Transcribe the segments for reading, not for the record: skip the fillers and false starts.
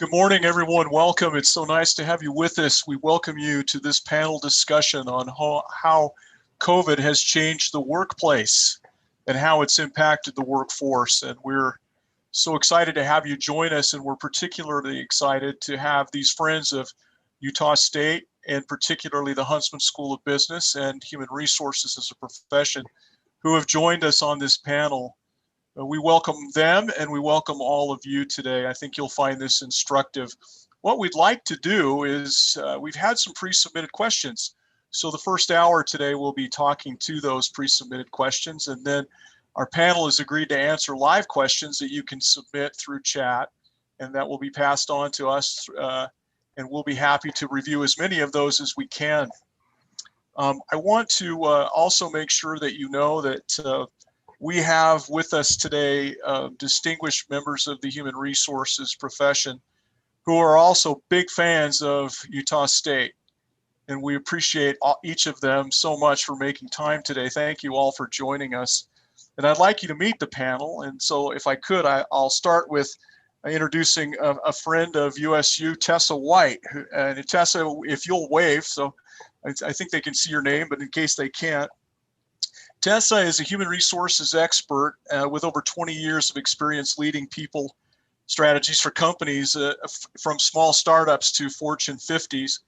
Good morning, everyone. Welcome. It's so nice to have you with us. We welcome you to this panel discussion on how COVID has changed the workplace and how it's impacted the workforce. And we're so excited to have you join us. And we're particularly excited to have these friends of Utah State and particularly the Huntsman School of Business and Human Resources as a profession who have joined us on this panel. We welcome them and we welcome all of you today. I think you'll find this instructive. What we'd like to do is we've had some pre-submitted questions. So the first hour today we'll be talking to those pre-submitted questions, and then our panel has agreed to answer live questions that you can submit through chat, and that will be passed on to us, and we'll be happy to review as many of those as we can. I want to also make sure that you know that we have with us today distinguished members of the human resources profession who are also big fans of Utah State. And we appreciate each of them so much for making time today. Thank you all for joining us. And I'd like you to meet the panel. And so if I could, I'll start with introducing a friend of USU, Tessa White. And Tessa, if you'll wave, so I think they can see your name, but in case they can't, Tessa is a human resources expert with over 20 years of experience leading people strategies for companies from small startups to Fortune 50s.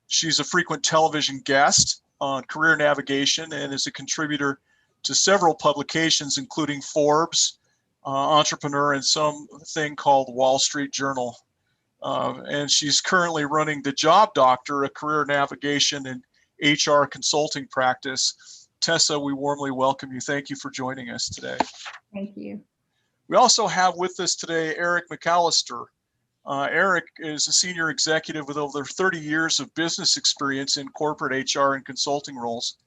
She's a frequent television guest on career navigation and is a contributor to several publications, including Forbes, Entrepreneur, and something called Wall Street Journal. And she's currently running The Job Doctor, a career navigation and HR consulting practice. Tessa, we warmly welcome you. Thank you for joining us today. Thank you. We also have with us today Eric McAllister. Eric is a senior executive with over 30 years of business experience in corporate HR and consulting roles.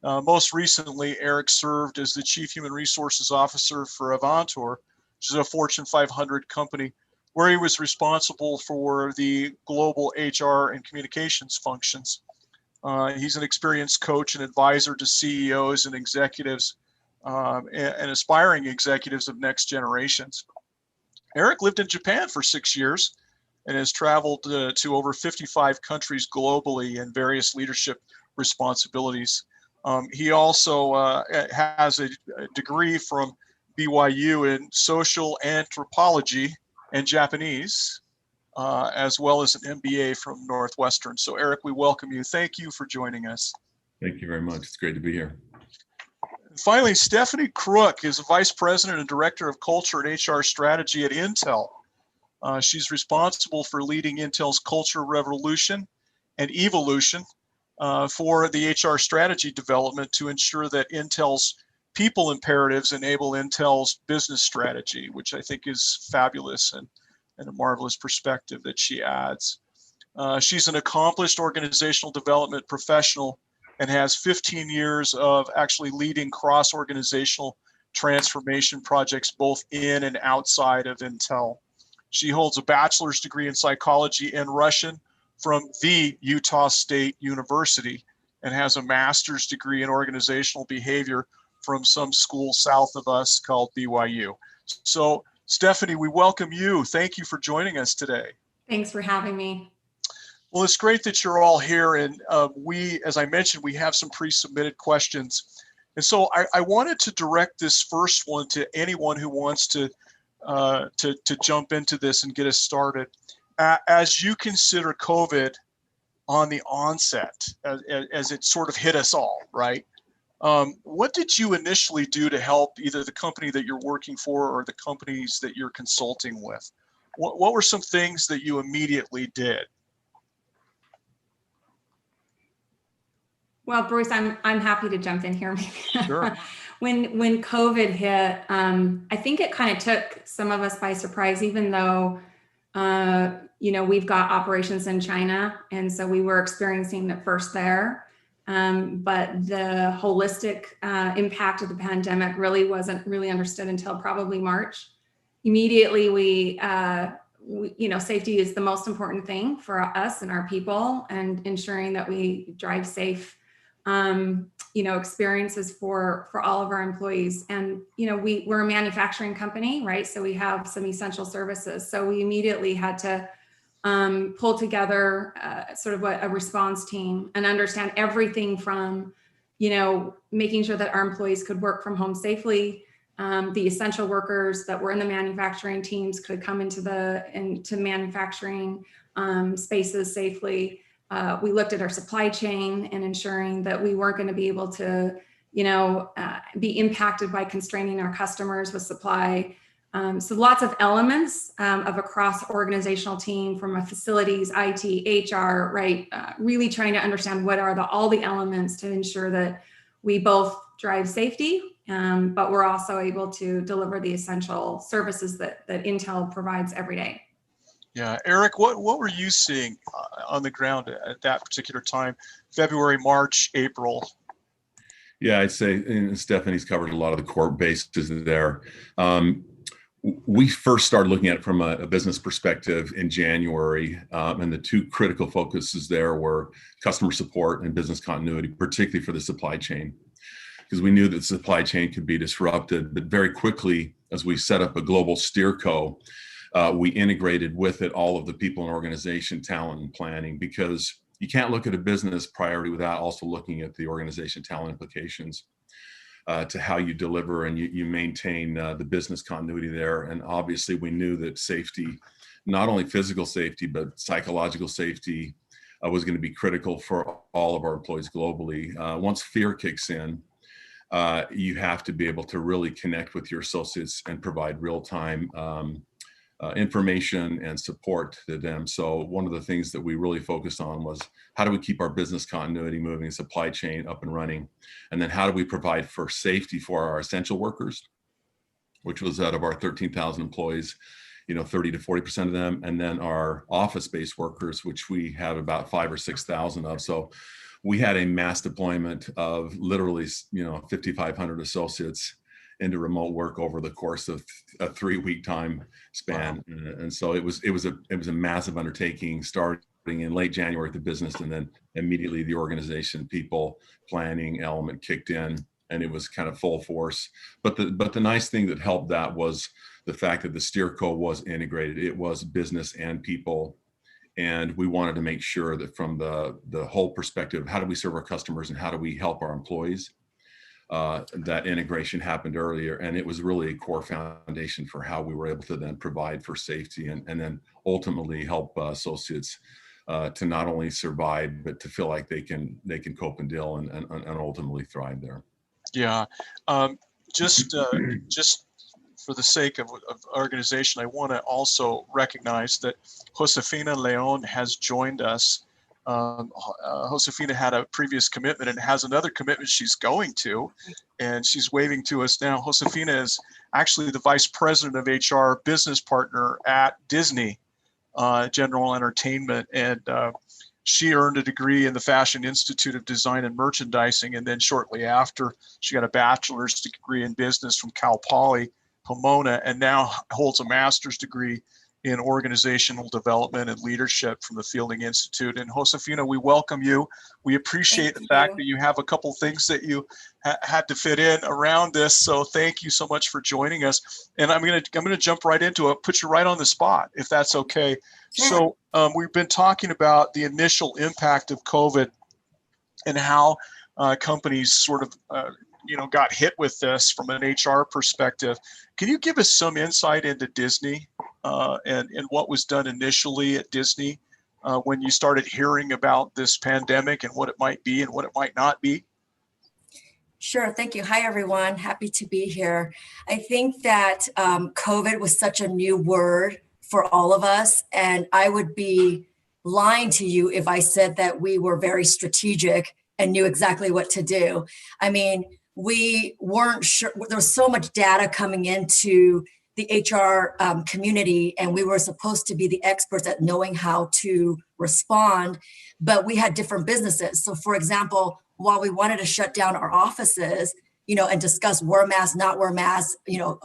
Most recently, Eric served as the Chief Human Resources Officer for Avantor, which is a Fortune 500 company, where he was responsible for the global HR and communications functions. He's an experienced coach and advisor to CEOs and executives and aspiring executives of next generations. Eric lived in Japan for 6 years and has traveled to over 55 countries globally in various leadership responsibilities. He also has a degree from BYU in social anthropology and Japanese, as well as an MBA from Northwestern. So Eric, we welcome you. Thank you for joining us. Thank you very much. It's great to be here. And finally, Stephanie Crook is Vice President and Director of Culture and HR Strategy at Intel. She's responsible for leading Intel's culture revolution and evolution for the HR strategy development to ensure that Intel's people imperatives enable Intel's business strategy, which I think is fabulous and a marvelous perspective that she adds. She's an accomplished organizational development professional and has 15 years of actually leading cross-organizational transformation projects both in and outside of Intel. She holds a bachelor's degree in psychology and Russian from the Utah State University and has a master's degree in organizational behavior from some school south of us called BYU. So Stephanie, we welcome you. Thank you for joining us today. Thanks for having me. Well, it's great that you're all here. And we, as I mentioned, we have some pre-submitted questions. And so I wanted to direct this first one to anyone who wants to jump into this and get us started. As you consider COVID on the onset, as it sort of hit us all, right? What did you initially do to help either the company that you're working for or the companies that you're consulting with? What were some things that you immediately did? Well, Bruce, I'm happy to jump in here. Sure. When COVID hit, I think it kind of took some of us by surprise, even though we've got operations in China, and so we were experiencing it first there. But the holistic impact of the pandemic really wasn't really understood until probably March. Immediately, we safety is the most important thing for us and our people, and ensuring that we drive safe, experiences for all of our employees. And, we're a manufacturing company, right? So we have some essential services. So we immediately had to pull together sort of a response team and understand everything from, making sure that our employees could work from home safely. The essential workers that were in the manufacturing teams could come into manufacturing spaces safely. We looked at our supply chain and ensuring that we weren't going to be able to, be impacted by constraining our customers with supply. So lots of elements of a cross-organizational team from a facilities, IT, HR, right? Really trying to understand what are all the elements to ensure that we both drive safety, but we're also able to deliver the essential services that Intel provides every day. Yeah, Eric, what were you seeing on the ground at that particular time, February, March, April? Yeah, I'd say, and Stephanie's covered a lot of the core bases there. We first started looking at it from a business perspective in January, and the two critical focuses there were customer support and business continuity, particularly for the supply chain, because we knew that the supply chain could be disrupted. But very quickly, as we set up a global steerco, we integrated with it all of the people in organization, talent, and planning, because you can't look at a business priority without also looking at the organization talent implications to how you deliver and you maintain the business continuity there. And obviously we knew that safety, not only physical safety, but psychological safety was going to be critical for all of our employees globally. Once fear kicks in, you have to be able to really connect with your associates and provide real-time information and support to them. So one of the things that we really focused on was how do we keep our business continuity moving, supply chain up and running, and then how do we provide for safety for our essential workers, which was out of our 13,000 employees, 30 to 40% of them, and then our office-based workers, which we have about 5,000 or 6,000 of. So we had a mass deployment of literally, 5,500 associates into remote work over the course of a 3-week time span. Wow. And so it was a massive undertaking, starting in late January at the business, and then immediately the organization, people, planning element kicked in, and it was kind of full force. But the nice thing that helped that was the fact that the steerco was integrated. It was business and people. And we wanted to make sure that from the whole perspective, how do we serve our customers and how do we help our employees? That integration happened earlier, and it was really a core foundation for how we were able to then provide for safety and then ultimately help associates to not only survive, but to feel like they can cope and deal and ultimately thrive there. Yeah, just for the sake of organization, I want to also recognize that Josefina Leon has joined us. Josefina had a previous commitment and has another commitment she's going to, and she's waving to us now. Josefina is actually the Vice President of HR Business Partner at Disney General Entertainment, and she earned a degree in the Fashion Institute of Design and Merchandising, and then shortly after, she got a bachelor's degree in business from Cal Poly Pomona, and now holds a master's degree in organizational development and leadership from the Fielding Institute. And Josefina, we welcome you. We appreciate the fact that you have a couple things that you had to fit in around this. So thank you so much for joining us. And I'm gonna jump right into it, put you right on the spot, if that's okay. Sure. So we've been talking about the initial impact of COVID and how companies sort of got hit with this from an HR perspective. Can you give us some insight into Disney and what was done initially at Disney when you started hearing about this pandemic and what it might be and what it might not be? Sure. Thank you. Hi, everyone. Happy to be here. I think that COVID was such a new word for all of us, and I would be lying to you if I said that we were very strategic and knew exactly what to do. I mean, we weren't sure. There was so much data coming into the HR community, and we were supposed to be the experts at knowing how to respond, but we had different businesses. So for example, while we wanted to shut down our offices, and discuss wear masks, not wear masks,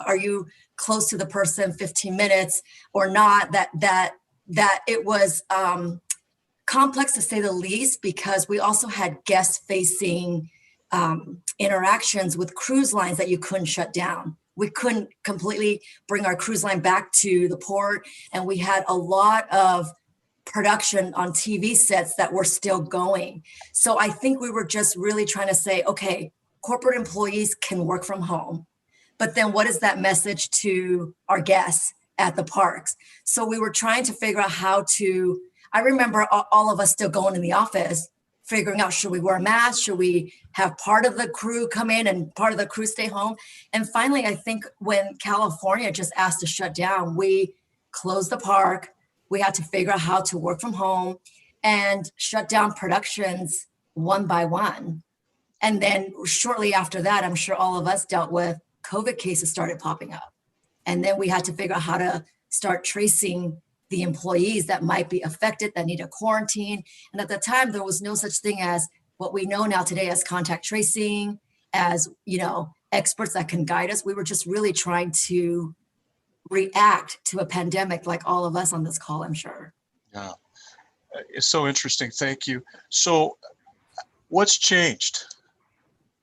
are you close to the person 15 minutes or not, that it was complex to say the least, because we also had guest facing interactions with cruise lines that you couldn't shut down. We couldn't completely bring our cruise line back to the port. And we had a lot of production on TV sets that were still going. So I think we were just really trying to say, okay, corporate employees can work from home, but then what is that message to our guests at the parks? So we were trying to figure out how to, I remember all of us still going in the office, figuring out, should we wear a mask? Should we have part of the crew come in and part of the crew stay home? And finally, I think when California just asked to shut down, we closed the park. We had to figure out how to work from home and shut down productions one by one. And then shortly after that, I'm sure all of us dealt with COVID cases started popping up. And then we had to figure out how to start tracing the employees that might be affected, that need a quarantine. And at the time, there was no such thing as what we know now today as contact tracing, as, you know, experts that can guide us. We were just really trying to react to a pandemic like all of us on this call, I'm sure. Yeah, it's so interesting. Thank you. So what's changed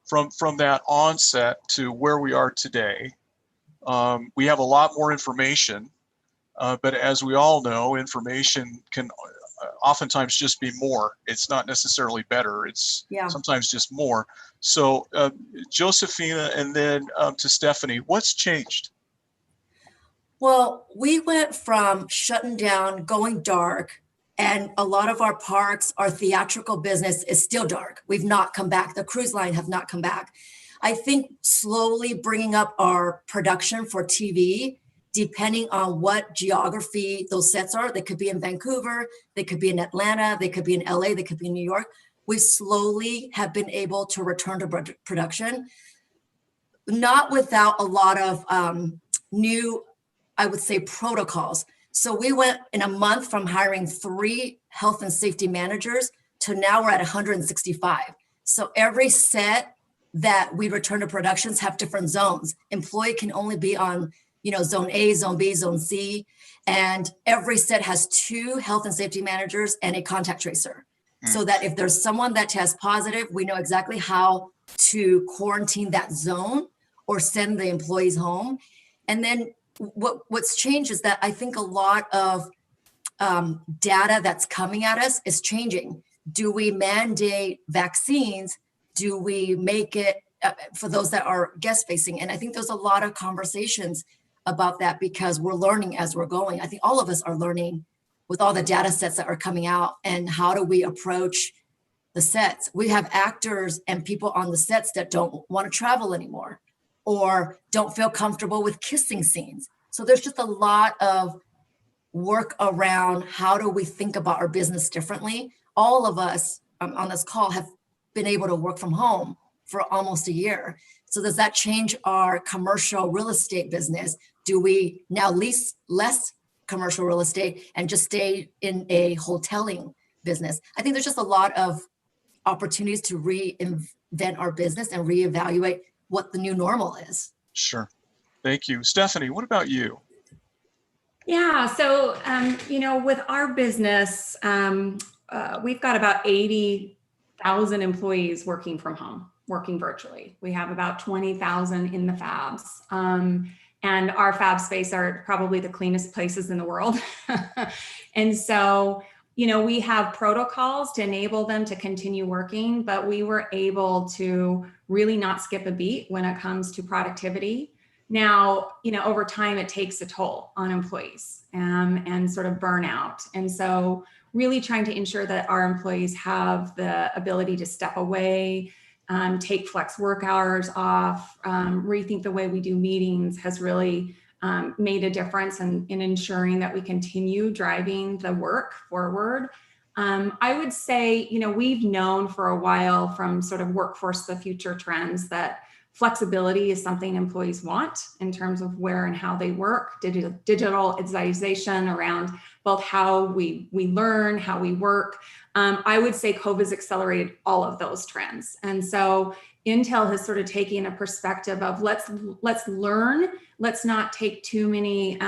from that onset to where we are today? We have a lot more information, but as we all know, information can oftentimes just be more. It's not necessarily better. It's sometimes just more. So Josefina, and then to Stephanie, what's changed? Well, we went from shutting down, going dark, and a lot of our parks, our theatrical business is still dark. We've not come back. The cruise line have not come back. I think slowly bringing up our production for TV, depending on what geography those sets are. They could be in Vancouver, they could be in Atlanta, they could be in LA, they could be in New York. We slowly have been able to return to production, not without a lot of new, I would say, protocols. So we went in a month from hiring 3 health and safety managers to now we're at 165. So every set that we return to productions have different zones. Employee can only be on, you know, zone A, zone B, zone C. And every set has 2 health and safety managers and a contact tracer. So that if there's someone that tests positive, we know exactly how to quarantine that zone or send the employees home. And then what's changed is that I think a lot of data that's coming at us is changing. Do we mandate vaccines? Do we make it for those that are guest facing? And I think there's a lot of conversations about that because we're learning as we're going. I think all of us are learning with all the data sets that are coming out, and how do we approach the sets? We have actors and people on the sets that don't want to travel anymore or don't feel comfortable with kissing scenes. So there's just a lot of work around how do we think about our business differently. All of us on this call have been able to work from home for almost a year. So does that change our commercial real estate business? Do we now lease less commercial real estate and just stay in a hoteling business? I think there's just a lot of opportunities to reinvent our business and reevaluate what the new normal is. Sure. Thank you. Stephanie, what about you? Yeah, so, you know, with our business, we've got about 80,000 employees working from home, working virtually. We have about 20,000 in the fabs. And our fab space are probably the cleanest places in the world. And so, you know, we have protocols to enable them to continue working, but we were able to really not skip a beat when it comes to productivity. Now, you know, over time, it takes a toll on employees and sort of burnout. And so really trying to ensure that our employees have the ability to step away, take flex work hours off, rethink the way we do meetings has really made a difference in ensuring that we continue driving the work forward. I would say, you know, we've known for a while from sort of workforce the future trends that flexibility is something employees want in terms of where and how they work, digitalization around both how we learn, how we work. I would say COVID has accelerated all of those trends. And so Intel has sort of taken a perspective of let's learn, let's not take too many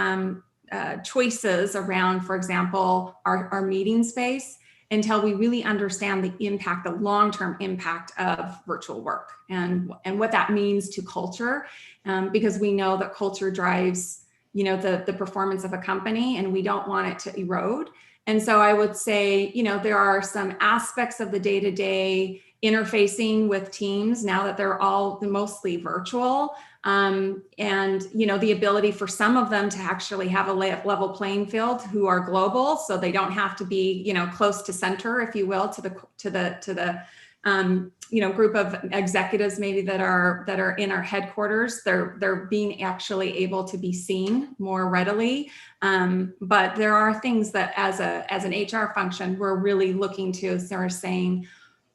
choices around, for example, our meeting space until we really understand the impact, the long-term impact of virtual work and what that means to culture, because we know that culture drives, you know, the performance of a company, and we don't want it to erode. And so I would say, there are some aspects of the day-to-day interfacing with teams now that they're all mostly virtual. And, the ability for some of them to actually have a level playing field who are global, so they don't have to be, close to center, if you will, to the group of executives maybe that are in our headquarters. They're being actually able to be seen more readily. But there are things that as an HR function, we're really looking to sort of saying,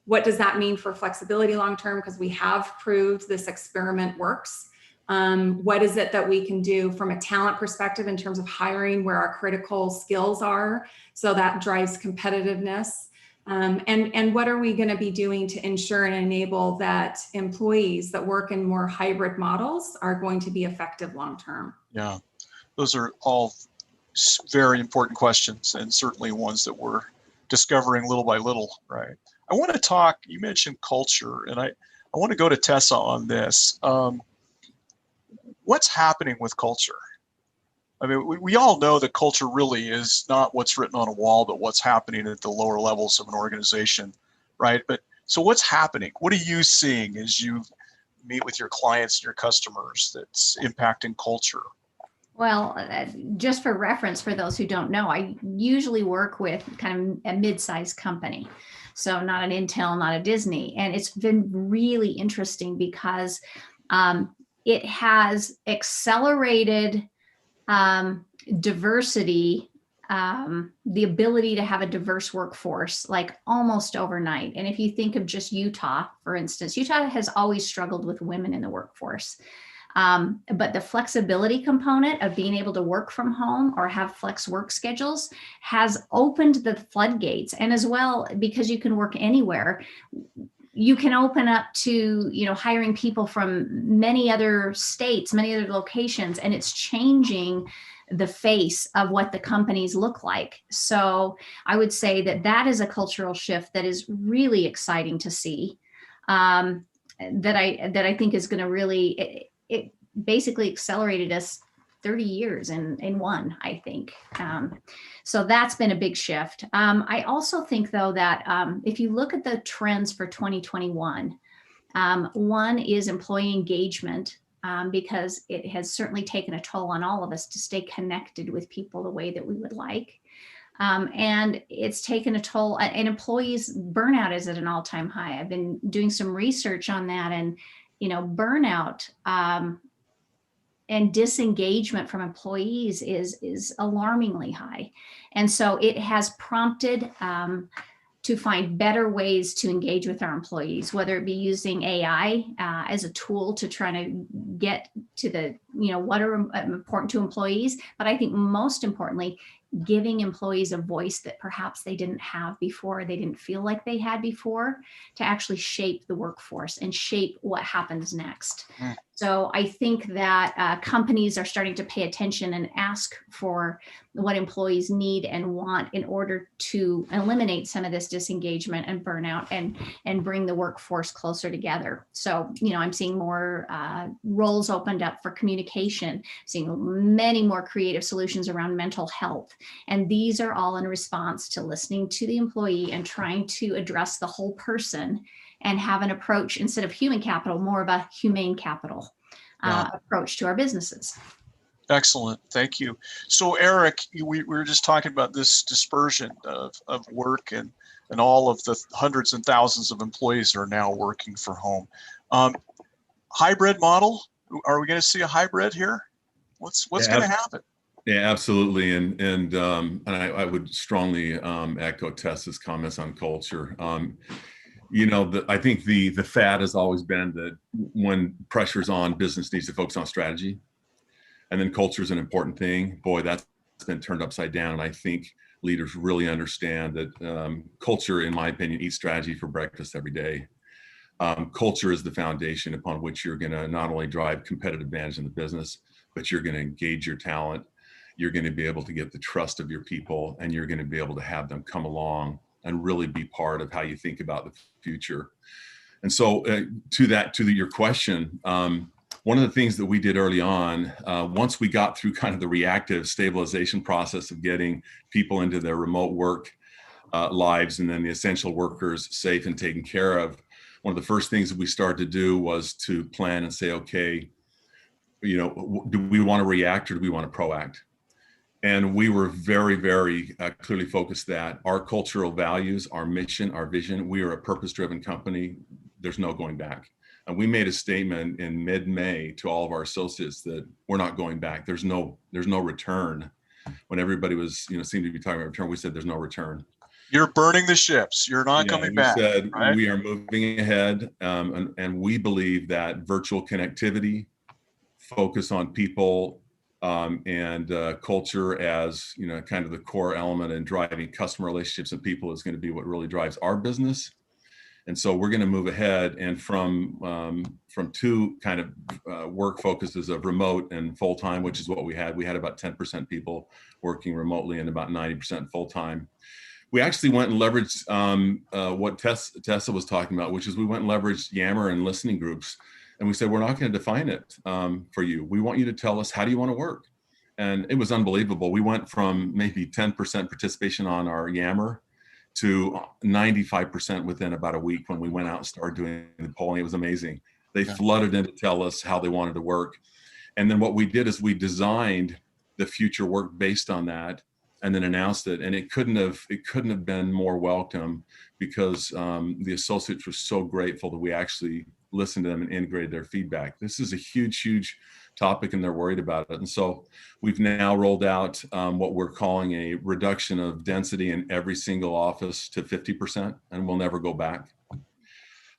what does that mean for flexibility long-term? Because we have proved this experiment works. What is it that we can do from a talent perspective in terms of hiring where our critical skills are? So that drives competitiveness. And what are we going to be doing to ensure and enable that employees that work in more hybrid models are going to be effective long-term? Yeah, those are all very important questions, and certainly ones that we're discovering little by little, right? I want to talk, you mentioned culture, and I want to go to Tessa on this. What's happening with culture? I mean, we all know that culture really is not what's written on a wall, but what's happening at the lower levels of an organization, right? But so what's happening? What are you seeing as you meet with your clients and your customers that's impacting culture? Well, just for reference, for those who don't know, I usually work with kind of a mid-sized company. So not an Intel, not a Disney. And it's been really interesting because it has accelerated diversity, the ability to have a diverse workforce, like almost overnight. And if you think of just Utah, for instance, Utah has always struggled with women in the workforce. But the flexibility component of being able to work from home or have flex work schedules has opened the floodgates. And as well, because you can work anywhere, you can open up to, hiring people from many other states, many other locations, and it's changing the face of what the companies look like. So I would say that is a cultural shift that is really exciting to see, that I think is going to really, it basically accelerated us 30 years in one, I think. So that's been a big shift. I also think, though, that if you look at the trends for 2021, one is employee engagement, because it has certainly taken a toll on all of us to stay connected with people the way that we would like. And it's taken a toll, and employees' burnout is at an all-time high. I've been doing some research on that, and burnout and disengagement from employees is alarmingly high. And so it has prompted to find better ways to engage with our employees, whether it be using AI as a tool to try to get to the, what are important to employees. But I think most importantly, giving employees a voice that perhaps they didn't have before, they didn't feel like they had before, to actually shape the workforce and shape what happens next. So I think that companies are starting to pay attention and ask for what employees need and want in order to eliminate some of this disengagement and burnout and bring the workforce closer together. So, I'm seeing more roles opened up for communication, seeing many more creative solutions around mental health. And these are all in response to listening to the employee and trying to address the whole person and have an approach, instead of human capital, more of a humane capital approach to our businesses. Excellent. Thank you. So Eric, we were just talking about this dispersion of work and all of the hundreds and thousands of employees that are now working from home. Hybrid model, are we going to see a hybrid here? What's going to happen? Yeah, absolutely. And I would strongly echo Tessa's comments on culture. I think the fad has always been that when pressure's on, business needs to focus on strategy. And then culture is an important thing. Boy, that's been turned upside down. And I think leaders really understand that culture, in my opinion, eats strategy for breakfast every day. Culture is the foundation upon which you're going to not only drive competitive advantage in the business, but you're going to engage your talent. You're going to be able to get the trust of your people, and you're going to be able to have them come along and really be part of how you think about the future. And so to your question, one one of the things that we did early on, once we got through kind of the reactive stabilization process of getting people into their remote work lives and then the essential workers safe and taken care of, one of the first things that we started to do was to plan and say, okay, do we want to react or do we want to proact? And we were very, very clearly focused that our cultural values, our mission, our vision, we are a purpose-driven company. There's no going back. And we made a statement in mid-May to all of our associates that we're not going back. There's no return. When everybody was, seemed to be talking about return, we said there's no return. You're burning the ships. You're not coming back. We said right? We are moving ahead, and we believe that virtual connectivity, focus on people, and culture as kind of the core element in driving customer relationships and people is going to be what really drives our business. And so we're going to move ahead, and from two kind of work focuses of remote and full-time, which is what we had. We had about 10% people working remotely and about 90% full-time. We actually went and leveraged what Tessa was talking about, which is we went and leveraged Yammer and listening groups. And we said, we're not going to define it for you. We want you to tell us, how do you want to work? And it was unbelievable. We went from maybe 10% participation on our Yammer to 95% within about a week when we went out and started doing the polling. It was amazing. They flooded in to tell us how they wanted to work. And then what we did is we designed the future work based on that and then announced it. And it couldn't have been more welcome because the associates were so grateful that we actually listened to them and integrated their feedback. This is a huge, huge topic and they're worried about it. And so we've now rolled out what we're calling a reduction of density in every single office to 50%, and we'll never go back.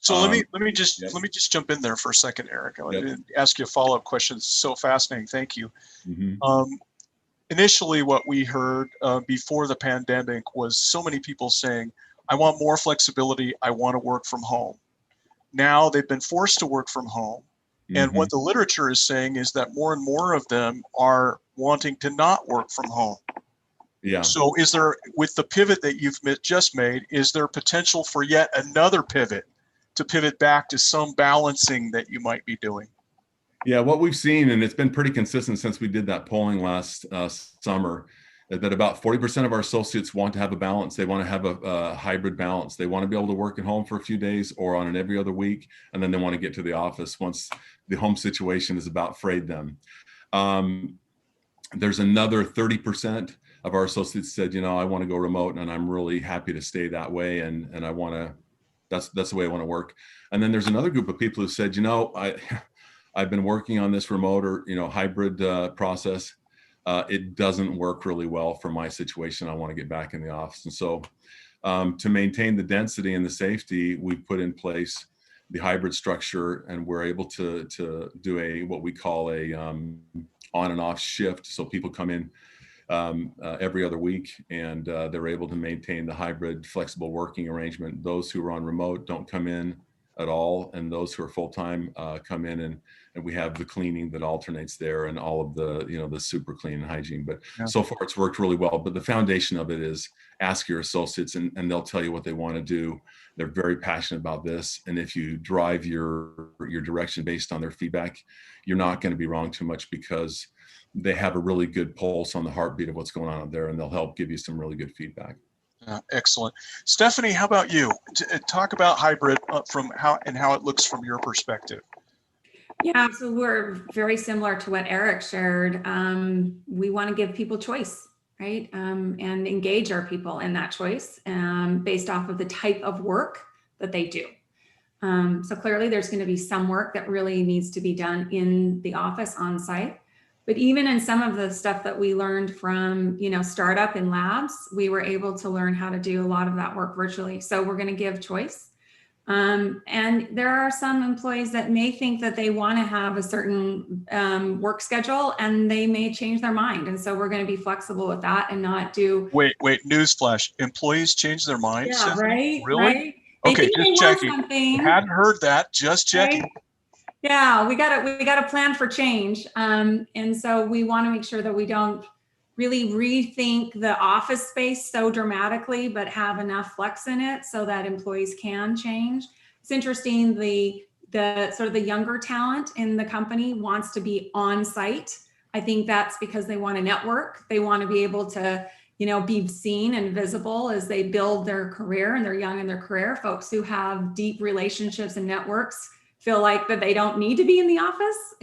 So let me just jump in there for a second, Eric. I want to ask you a follow-up question. It's so fascinating. Thank you. Mm-hmm. Initially, what we heard before the pandemic was so many people saying, I want more flexibility. I want to work from home. Now they've been forced to work from home. And what the literature is saying is that more and more of them are wanting to not work from home. Yeah. So is there, with the pivot that you've just made, is there potential for yet another pivot to pivot back to some balancing that you might be doing? Yeah, what we've seen, and it's been pretty consistent since we did that polling last summer, that about 40% of our associates want to have a balance. They want to have a hybrid balance. They want to be able to work at home for a few days or on an every other week, and then they want to get to the office once the home situation is about frayed them. There's another 30% of our associates said, I want to go remote and I'm really happy to stay that way, and I want to, that's the way I want to work. And then there's another group of people who said, I've been working on this remote or hybrid process. It doesn't work really well for my situation. I want to get back in the office. And so to maintain the density and the safety, we've put in place the hybrid structure, and we're able to do what we call a on and off shift. So people come in every other week, and they're able to maintain the hybrid flexible working arrangement. Those who are on remote don't come in at all, and those who are full-time come in, and we have the cleaning that alternates there and all of the the super clean and hygiene. But so far it's worked really well. But the foundation of it is ask your associates, and they'll tell you what they want to do. They're very passionate about this, and if you drive your direction based on their feedback, you're not going to be wrong too much, because they have a really good pulse on the heartbeat of what's going on out there, and they'll help give you some really good feedback. Excellent. Stephanie, how about you? Talk about hybrid from how it looks from your perspective. Yeah, so we're very similar to what Eric shared. We want to give people choice, right? And engage our people in that choice based off of the type of work that they do. So clearly there's going to be some work that really needs to be done in the office on site. But even in some of the stuff that we learned from, startup and labs, we were able to learn how to do a lot of that work virtually. So we're going to give choice. And there are some employees that may think that they want to have a certain work schedule, and they may change their mind. And so we're going to be flexible with that and not do. Wait, newsflash. Employees change their minds? Yeah, right. Really? Right. Okay, just checking. Hadn't heard that. Just checking. Right? Yeah, we got to plan for change. And so we want to make sure that we don't really rethink the office space so dramatically, but have enough flex in it so that employees can change. It's interesting, the the sort of the younger talent in the company wants to be on site. I think that's because they want to network. They want to be able to, be seen and visible as they build their career, and they're young in their career. Folks who have deep relationships and networks feel like that they don't need to be in the office,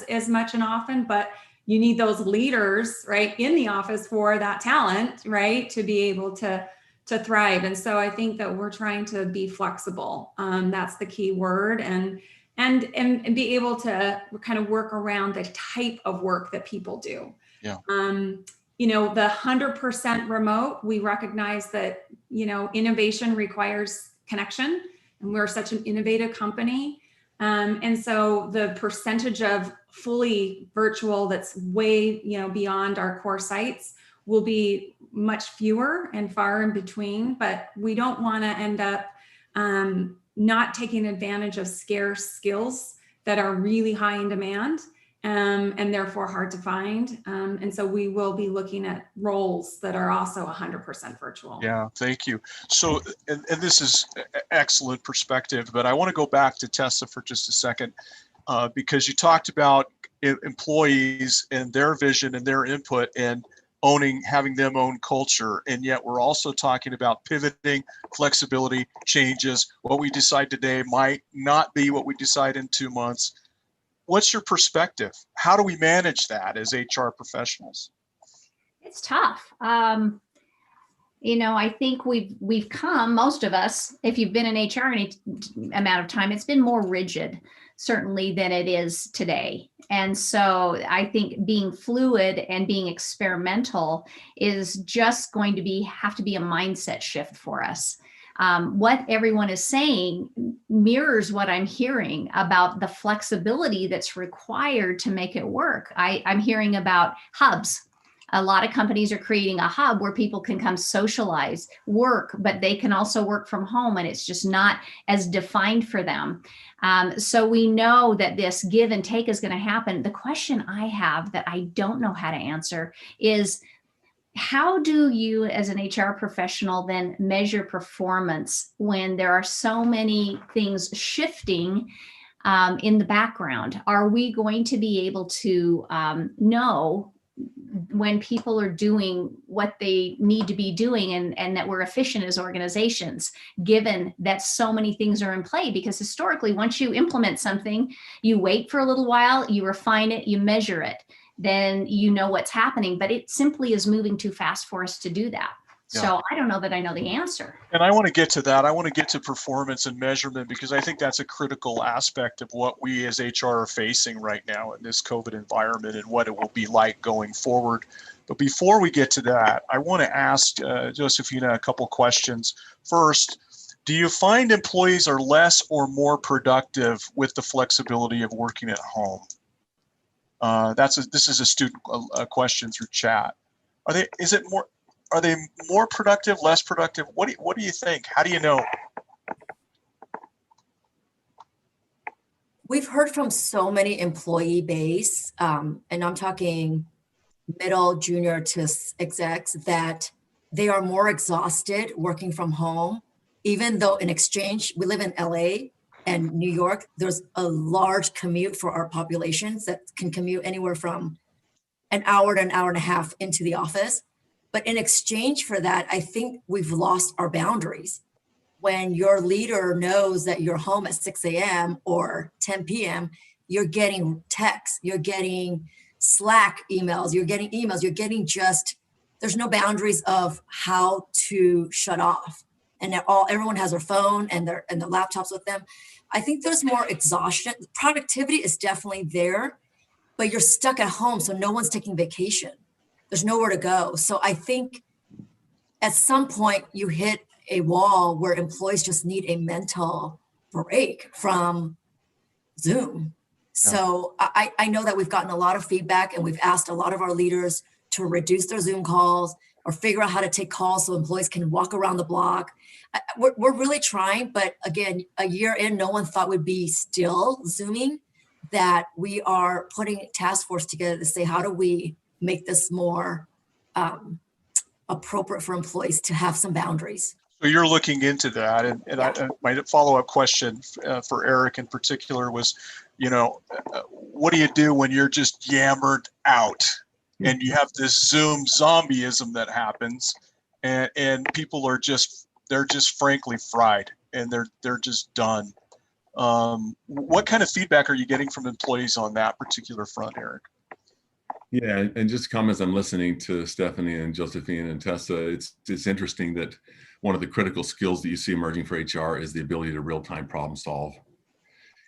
as much and often, but you need those leaders, right, in the office for that talent, right, to be able to thrive. And so I think that we're trying to be flexible. That's the key word, and be able to kind of work around the type of work that people do. Yeah. The 100% remote, we recognize that, innovation requires connection, and we're such an innovative company. And so the percentage of fully virtual that's way, beyond our core sites will be much fewer and far in between, but we don't want to end up not taking advantage of scarce skills that are really high in demand, and therefore hard to find. And so we will be looking at roles that are also 100% virtual. Yeah, thank you. So, and this is excellent perspective, but I want to go back to Tessa for just a second, because you talked about employees and their vision and their input and having them own culture. And yet we're also talking about pivoting, flexibility, changes. What we decide today might not be what we decide in 2 months. What's your perspective? How do we manage that as HR professionals? It's tough. I think we've come, most of us, if you've been in HR any amount of time, it's been more rigid, certainly, than it is today. And so I think being fluid and being experimental is just going to have to be a mindset shift for us. What everyone is saying mirrors what I'm hearing about the flexibility that's required to make it work. I'm hearing about hubs. A lot of companies are creating a hub where people can come socialize, work, but they can also work from home, and it's just not as defined for them. So we know that this give and take is going to happen. The question I have that I don't know how to answer is, how do you as an HR professional then measure performance when there are so many things shifting in the background? Are we going to be able to know when people are doing what they need to be doing, and that we're efficient as organizations, given that so many things are in play? Because historically, once you implement something, you wait for a little while, you refine it, you measure it, then you know what's happening, but it simply is moving too fast for us to do that. Yeah. So I don't know that I know the answer. And I want to get to that. I want to get to performance and measurement, because I think that's a critical aspect of what we as HR are facing right now in this COVID environment and what it will be like going forward. But before we get to that, I want to ask Josefina a couple questions. First, do you find employees are less or more productive with the flexibility of working at home? This is a student question through chat. Are they more productive, less productive? What do you think? How do you know? We've heard from so many employee base, and I'm talking middle, junior to execs, that they are more exhausted working from home, even though in exchange, we live in LA and New York, there's a large commute for our populations that can commute anywhere from an hour to an hour and a half into the office. But in exchange for that, I think we've lost our boundaries. When your leader knows that you're home at 6 a.m. or 10 p.m., you're getting texts, you're getting Slack emails, you're getting there's no boundaries of how to shut off. And everyone has their phone and their laptops with them. I think there's more exhaustion. Productivity is definitely there, but you're stuck at home, so no one's taking vacation. There's nowhere to go. So I think at some point you hit a wall where employees just need a mental break from Zoom. Yeah. So I know that we've gotten a lot of feedback, and we've asked a lot of our leaders to reduce their Zoom calls or figure out how to take calls so employees can walk around the block. We're really trying, but again, a year in, no one thought we'd be still Zooming, that we are putting a task force together to say, how do we make this more appropriate for employees to have some boundaries? So you're looking into that, and my follow-up question for Eric in particular was, what do you do when you're just yammered out and you have this Zoom zombieism that happens, and people are they're just frankly fried, and they're just done. What kind of feedback are you getting from employees on that particular front, Eric? Yeah, and just comments, I'm listening to Stephanie and Josefina and Tessa. It's interesting that one of the critical skills that you see emerging for HR is the ability to real-time problem solve,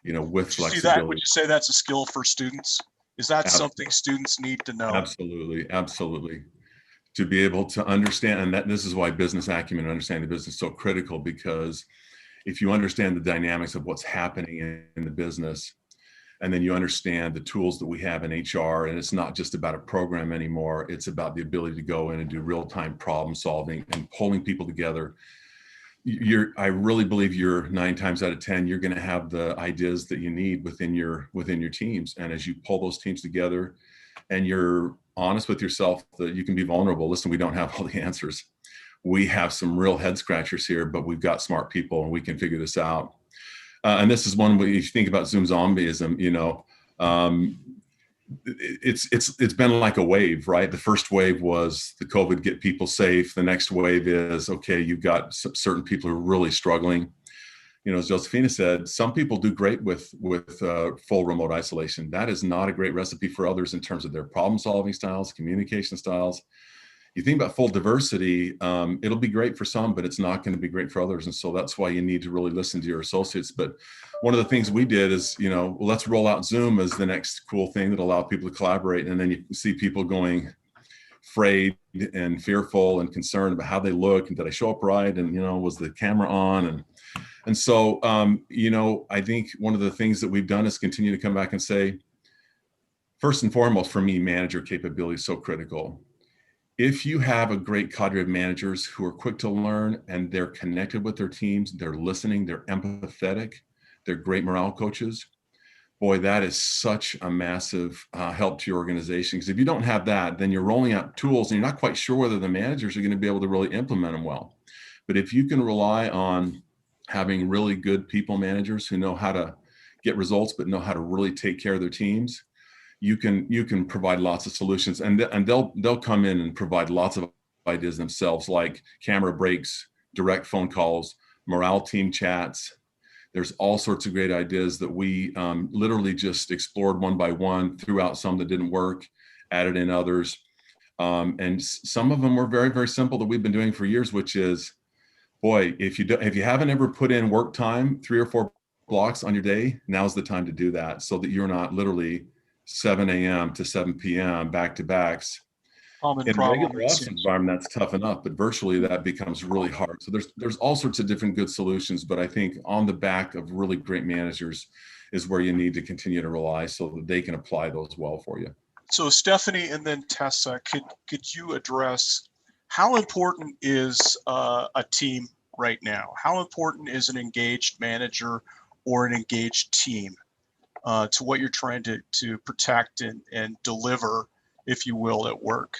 with flexibility. Would you say that's a skill for students? Is that something students need to know? Absolutely, absolutely. To be able to understand, and that this is why business acumen and understanding the business is so critical, because if you understand the dynamics of what's happening in the business, and then you understand the tools that we have in HR, and it's not just about a program anymore, it's about the ability to go in and do real-time problem solving and pulling people together. I really believe you're 9 times out of 10, you're going to have the ideas that you need within your teams. And as you pull those teams together and you're honest with yourself, that you can be vulnerable. Listen, we don't have all the answers. We have some real head scratchers here, but we've got smart people and we can figure this out. And this is one way, if you think about Zoom zombieism, it's been like a wave, right? The first wave was the COVID, get people safe. The next wave is, okay, you've got certain people who are really struggling. As Josefina said, some people do great with full remote isolation. That is not a great recipe for others in terms of their problem solving styles, communication styles. You think about full diversity, it'll be great for some, but it's not going to be great for others. And so that's why you need to really listen to your associates. But one of the things we did is, let's roll out Zoom as the next cool thing that allow people to collaborate. And then you see people going afraid and fearful and concerned about how they look and did I show up right? And, was the camera on? And so, I think one of the things that we've done is continue to come back and say, first and foremost, for me, manager capability is so critical. If you have a great cadre of managers who are quick to learn and they're connected with their teams, they're listening, they're empathetic, they're great morale coaches, boy, that is such a massive help to your organization. Because if you don't have that, then you're rolling out tools and you're not quite sure whether the managers are going to be able to really implement them well. But if you can rely on having really good people managers who know how to get results, but know how to really take care of their teams, you can provide lots of solutions, and they'll come in and provide lots of ideas themselves, like camera breaks, direct phone calls, morale team chats. There's all sorts of great ideas that we literally just explored one by one, threw out some that didn't work, added in others, and some of them were very, very simple that we've been doing for years, which is, boy, if you haven't ever put in work time, 3 or 4 blocks on your day, now's the time to do that, so that you're not literally 7 a.m. to 7 p.m. back-to-backs. In a regular office environment, that's tough enough, but virtually that becomes really hard. So there's all sorts of different good solutions, but I think on the back of really great managers is where you need to continue to rely so that they can apply those well for you. So Stephanie and then Tessa, could you address how important is a team right now? How important is an engaged manager or an engaged team to what you're trying to protect and deliver, if you will, at work?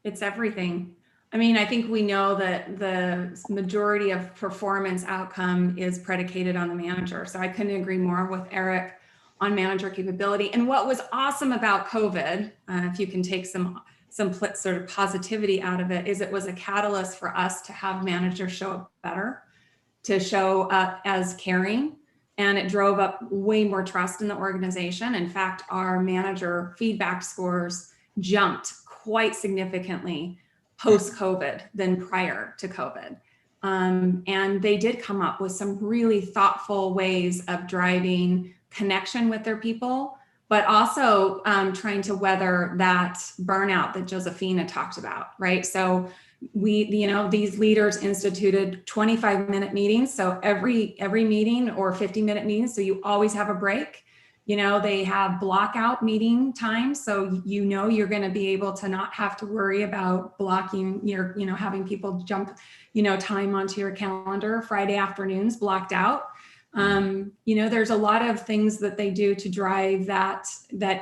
It's everything. I mean, I think we know that the majority of performance outcome is predicated on the manager. So I couldn't agree more with Eric on manager capability. And what was awesome about COVID, if you can take some sort of positivity out of it, is it was a catalyst for us to have managers show up better, to show up as caring, and it drove up way more trust in the organization. In fact, our manager feedback scores jumped quite significantly post-COVID than prior to COVID. And they did come up with some really thoughtful ways of driving connection with their people, but also trying to weather that burnout that Josefina talked about, right? So these leaders instituted 25-minute meetings. So every meeting, or 50-minute meetings. So you always have a break. They have blockout meeting times. So you're going to be able to not have to worry about blocking having people jump, time onto your calendar. Friday afternoons blocked out. There's a lot of things that they do to drive that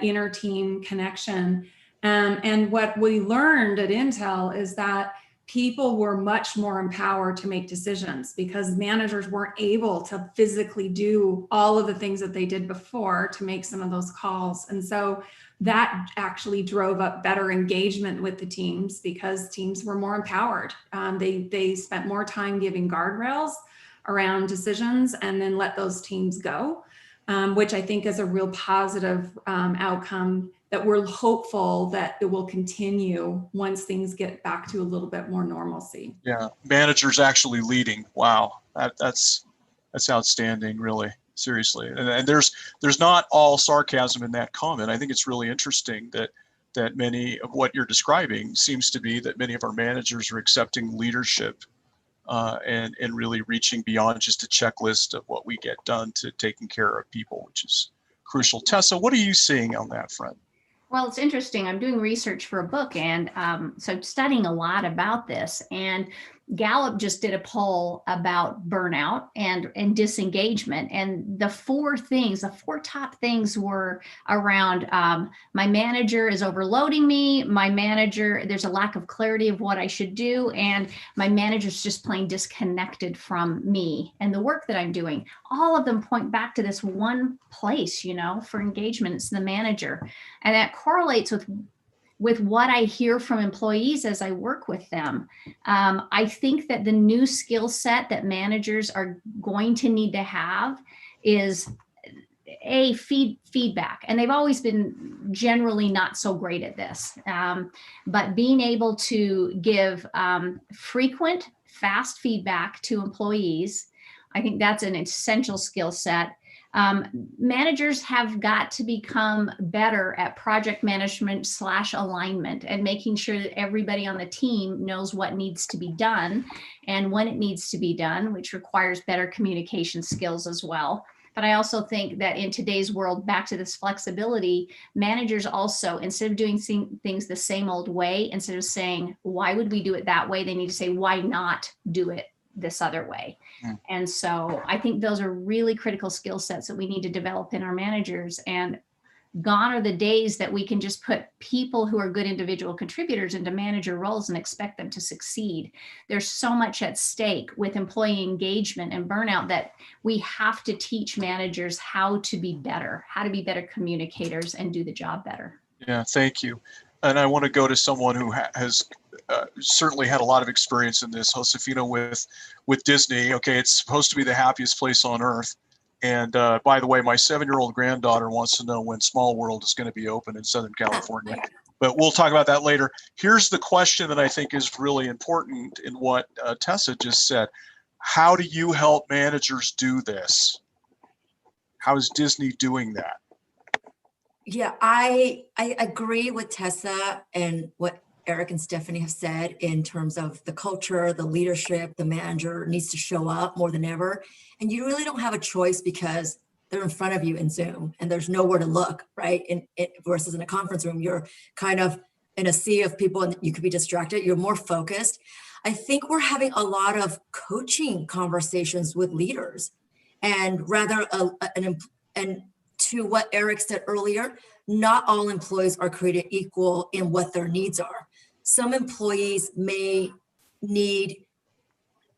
inner team connection. And what we learned at Intel is that people were much more empowered to make decisions because managers weren't able to physically do all of the things that they did before to make some of those calls. And so that actually drove up better engagement with the teams because teams were more empowered. They spent more time giving guardrails around decisions and then let those teams go, which I think is a real positive outcome that we're hopeful that it will continue once things get back to a little bit more normalcy. Yeah, managers actually leading. Wow, that's outstanding, really. Seriously, and there's not all sarcasm in that comment. I think it's really interesting that many of what you're describing seems to be that many of our managers are accepting leadership and really reaching beyond just a checklist of what we get done to taking care of people, which is crucial. Tessa, what are you seeing on that front? Well, it's interesting. I'm doing research for a book, and so studying a lot about this. And Gallup just did a poll about burnout and disengagement. And the four top things were around my manager is overloading me, there's a lack of clarity of what I should do, and my manager's just plain disconnected from me and the work that I'm doing. All of them point back to this one place, for engagement. It's the manager. And that correlates with what I hear from employees as I work with them. I think that the new skill set that managers are going to need to have is feedback. And they've always been generally not so great at this. But being able to give frequent, fast feedback to employees, I think that's an essential skill set. Managers have got to become better at project management / alignment and making sure that everybody on the team knows what needs to be done and when it needs to be done, which requires better communication skills as well. But I also think that in today's world, back to this flexibility, managers also, instead of doing things the same old way, instead of saying, why would we do it that way? They need to say, why not do it this other way? And so I think those are really critical skill sets that we need to develop in our managers. And gone are the days that we can just put people who are good individual contributors into manager roles and expect them to succeed. There's so much at stake with employee engagement and burnout that we have to teach managers how to be better communicators and do the job better. Yeah, thank you. And I want to go to someone who has certainly had a lot of experience in this, Josefina, with Disney. Okay, it's supposed to be the happiest place on earth. And by the way, my 7-year-old granddaughter wants to know when Small World is going to be open in Southern California. But we'll talk about that later. Here's the question that I think is really important in what Tessa just said. How do you help managers do this? How is Disney doing that? Yeah, I agree with Tessa and what Eric and Stephanie have said in terms of the culture, the leadership, the manager needs to show up more than ever. And you really don't have a choice because they're in front of you in Zoom and there's nowhere to look, right? Versus in a conference room, you're kind of in a sea of people and you could be distracted. You're more focused. I think we're having a lot of coaching conversations with leaders and rather and to what Eric said earlier, not all employees are created equal in what their needs are. Some employees may need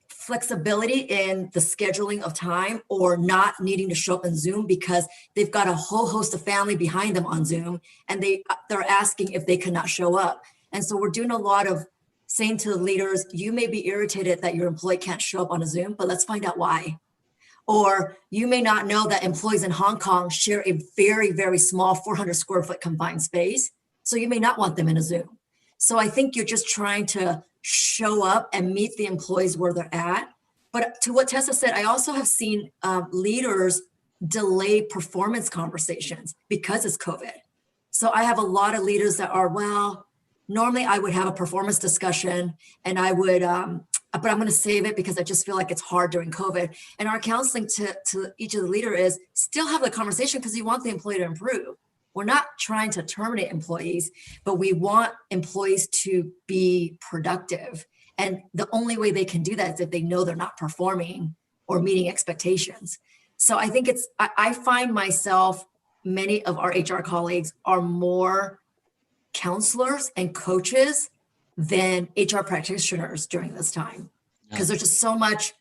flexibility in the scheduling of time or not needing to show up in Zoom because they've got a whole host of family behind them on Zoom and they're asking if they cannot show up. And so we're doing a lot of saying to the leaders, you may be irritated that your employee can't show up on a Zoom, but let's find out why. Or you may not know that employees in Hong Kong share a very, very small 400 square foot combined space. So you may not want them in a Zoom. So I think you're just trying to show up and meet the employees where they're at. But to what Tessa said, I also have seen leaders delay performance conversations because it's COVID. So I have a lot of leaders that are, well, normally I would have a performance discussion and I would, but I'm going to save it because I just feel like it's hard during COVID. And our counseling to each of the leader is still have the conversation because you want the employee to improve. We're not trying to terminate employees, but we want employees to be productive. And the only way they can do that is if they know they're not performing or meeting expectations. So I think I find myself, many of our HR colleagues are more counselors and coaches than HR practitioners during this time, because there's just so much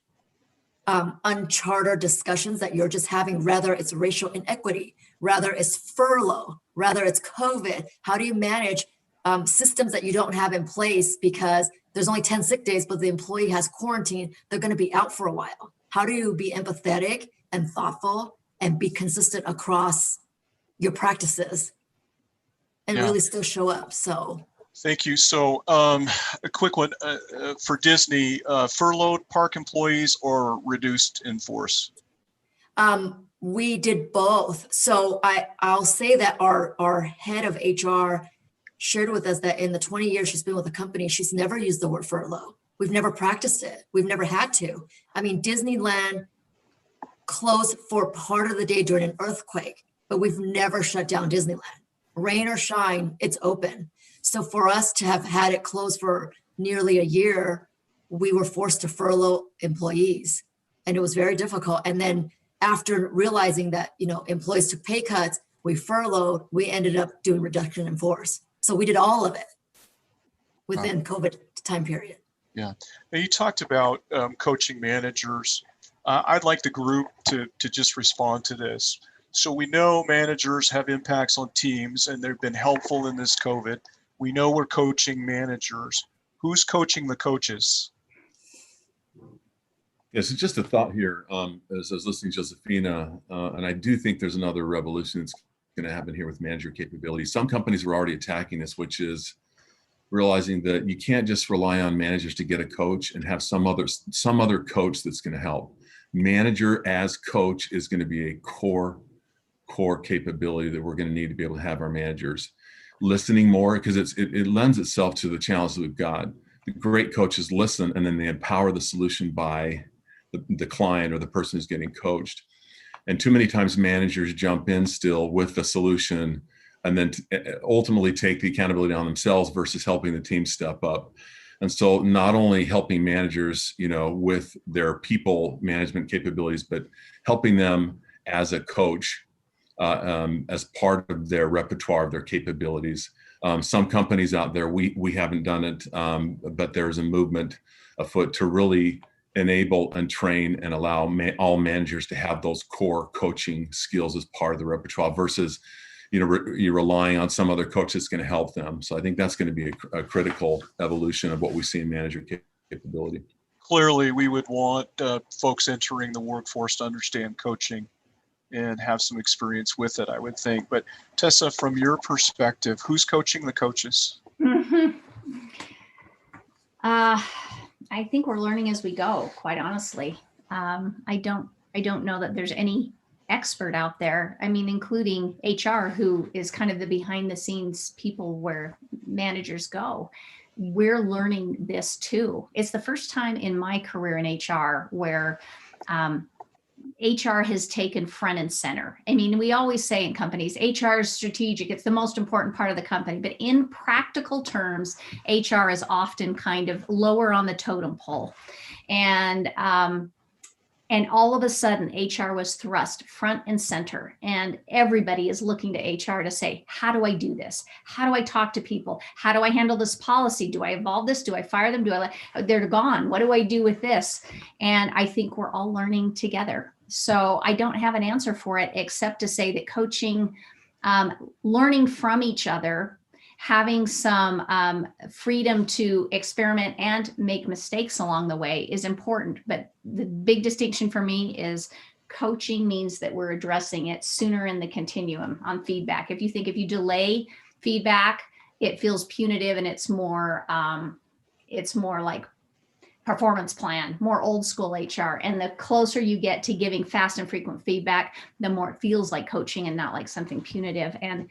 uncharted discussions that you're just having, whether it's racial inequity, whether it's furlough, whether it's COVID. How do you manage systems that you don't have in place because there's only 10 sick days, but the employee has quarantine, they're going to be out for a while. How do you be empathetic and thoughtful and be consistent across your practices and really still show up? So thank you. So a quick one for Disney, furloughed park employees or reduced in force? We did both. So I'll say that our head of HR shared with us that in the 20 years she's been with the company, she's never used the word furlough. We've never practiced it. We've never had to. I mean, Disneyland closed for part of the day during an earthquake, but we've never shut down Disneyland. Rain or shine, it's open. So for us to have had it closed for nearly a year, we were forced to furlough employees, and it was very difficult. And then after realizing that, employees took pay cuts, we furloughed, we ended up doing reduction in force. So we did all of it within COVID time period. Yeah. Now you talked about coaching managers. I'd like the group to just respond to this. So we know managers have impacts on teams and they've been helpful in this COVID. We know we're coaching managers. Who's coaching the coaches? Yeah, so just a thought here, as I was listening to Josefina, and I do think there's another revolution that's going to happen here with manager capability. Some companies are already attacking this, which is realizing that you can't just rely on managers to get a coach and have some other coach that's going to help. Manager as coach is going to be a core capability that we're going to need to be able to have our managers listening more, because it lends itself to the challenge that we've got. The great coaches listen and then they empower the solution by the client or the person who's getting coached. And too many times managers jump in still with the solution and then ultimately take the accountability on themselves versus helping the team step up. And so not only helping managers, with their people management capabilities, but helping them as a coach as part of their repertoire of their capabilities. Some companies out there, we haven't done it, but there's a movement afoot to really enable and train and allow all managers to have those core coaching skills as part of the repertoire versus, you're relying on some other coach that's going to help them. So I think that's going to be a critical evolution of what we see in manager capability. Clearly, we would want folks entering the workforce to understand coaching and have some experience with it, I would think. But Tessa, from your perspective, who's coaching the coaches? I think we're learning as we go, quite honestly. I don't know that there's any expert out there. I mean, including HR, who is kind of the behind the scenes people where managers go. We're learning this too. It's the first time in my career in HR where HR has taken front and center. I mean, we always say in companies, HR is strategic. It's the most important part of the company. But in practical terms, HR is often kind of lower on the totem pole. And all of a sudden, HR was thrust front and center. And everybody is looking to HR to say, how do I do this? How do I talk to people? How do I handle this policy? Do I evolve this? Do I fire them? They're gone. What do I do with this? And I think we're all learning together. So I don't have an answer for it, except to say that coaching, learning from each other, having some freedom to experiment and make mistakes along the way is important. But the big distinction for me is coaching means that we're addressing it sooner in the continuum on feedback. If you delay feedback, it feels punitive and it's more like performance plan, more old school HR. And the closer you get to giving fast and frequent feedback, the more it feels like coaching and not like something punitive. And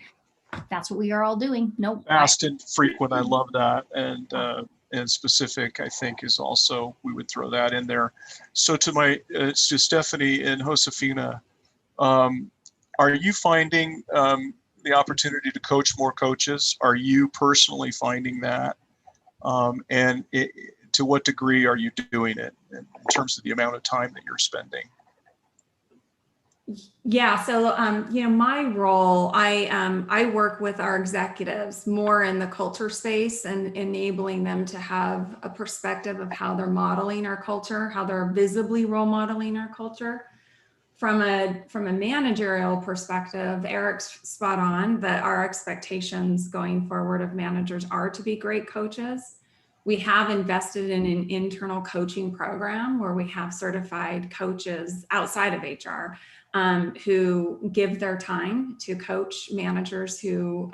that's what we are all doing. Fast and frequent. I love that. And specific, I think, is also, we would throw that in there. So to Stephanie and Josefina, are you finding the opportunity to coach more coaches? Are you personally finding that? To what degree are you doing it in terms of the amount of time that you're spending? Yeah, so my role, I work with our executives more in the culture space and enabling them to have a perspective of how they're modeling our culture, how they're visibly role modeling our culture. From a managerial perspective, Eric's spot on that our expectations going forward of managers are to be great coaches. We have invested in an internal coaching program where we have certified coaches outside of HR who give their time to coach managers who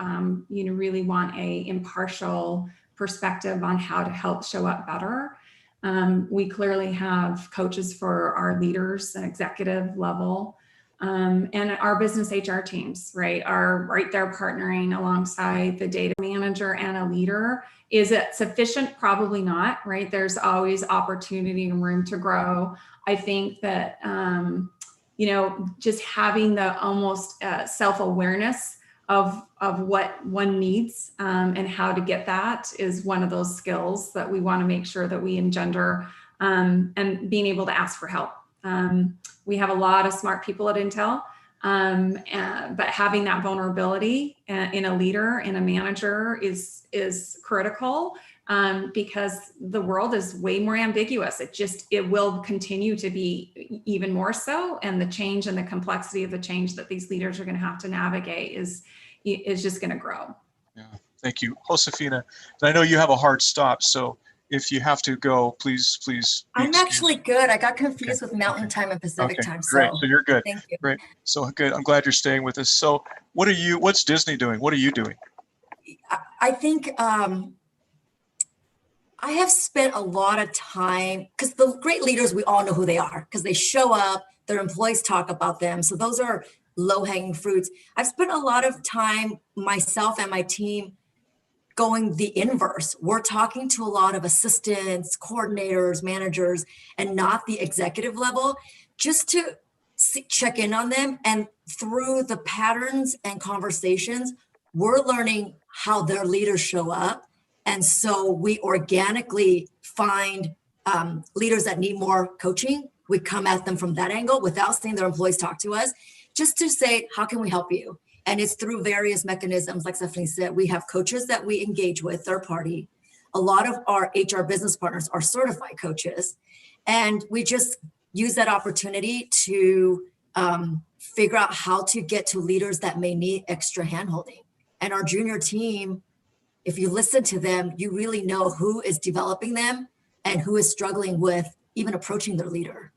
really want a impartial perspective on how to help show up better. We clearly have coaches for our leaders and executive level, and our business HR teams, right, are right there partnering alongside the data manager and a leader. Is it sufficient? Probably not, right? There's always opportunity and room to grow. I think that, just having the almost self-awareness of what one needs and how to get that is one of those skills that we want to make sure that we engender, and being able to ask for help. We have a lot of smart people at Intel, but having that vulnerability in a leader, in a manager is critical because the world is way more ambiguous. It will continue to be even more so. And the change and the complexity of the change that these leaders are going to have to navigate is just going to grow. Yeah, thank you, Josefina. And I know you have a hard stop, so if you have to go, please. I'm actually good. I got confused with Mountain Time and Pacific Time. Great. So you're good. Thank you. Great. So good. I'm glad you're staying with us. So what's Disney doing? What are you doing? I think I have spent a lot of time, because the great leaders, we all know who they are because they show up, their employees talk about them. So those are low-hanging fruits. I've spent a lot of time, myself and my team, going the inverse. We're talking to a lot of assistants, coordinators, managers, and not the executive level, just to check in on them. And through the patterns and conversations, we're learning how their leaders show up. And so we organically find leaders that need more coaching. We come at them from that angle without seeing their employees talk to us, just to say, how can we help you? And it's through various mechanisms. Like Stephanie said, we have coaches that we engage with, third party. A lot of our HR business partners are certified coaches. And we just use that opportunity to figure out how to get to leaders that may need extra handholding. And our junior team, if you listen to them, you really know who is developing them and who is struggling with even approaching their leader.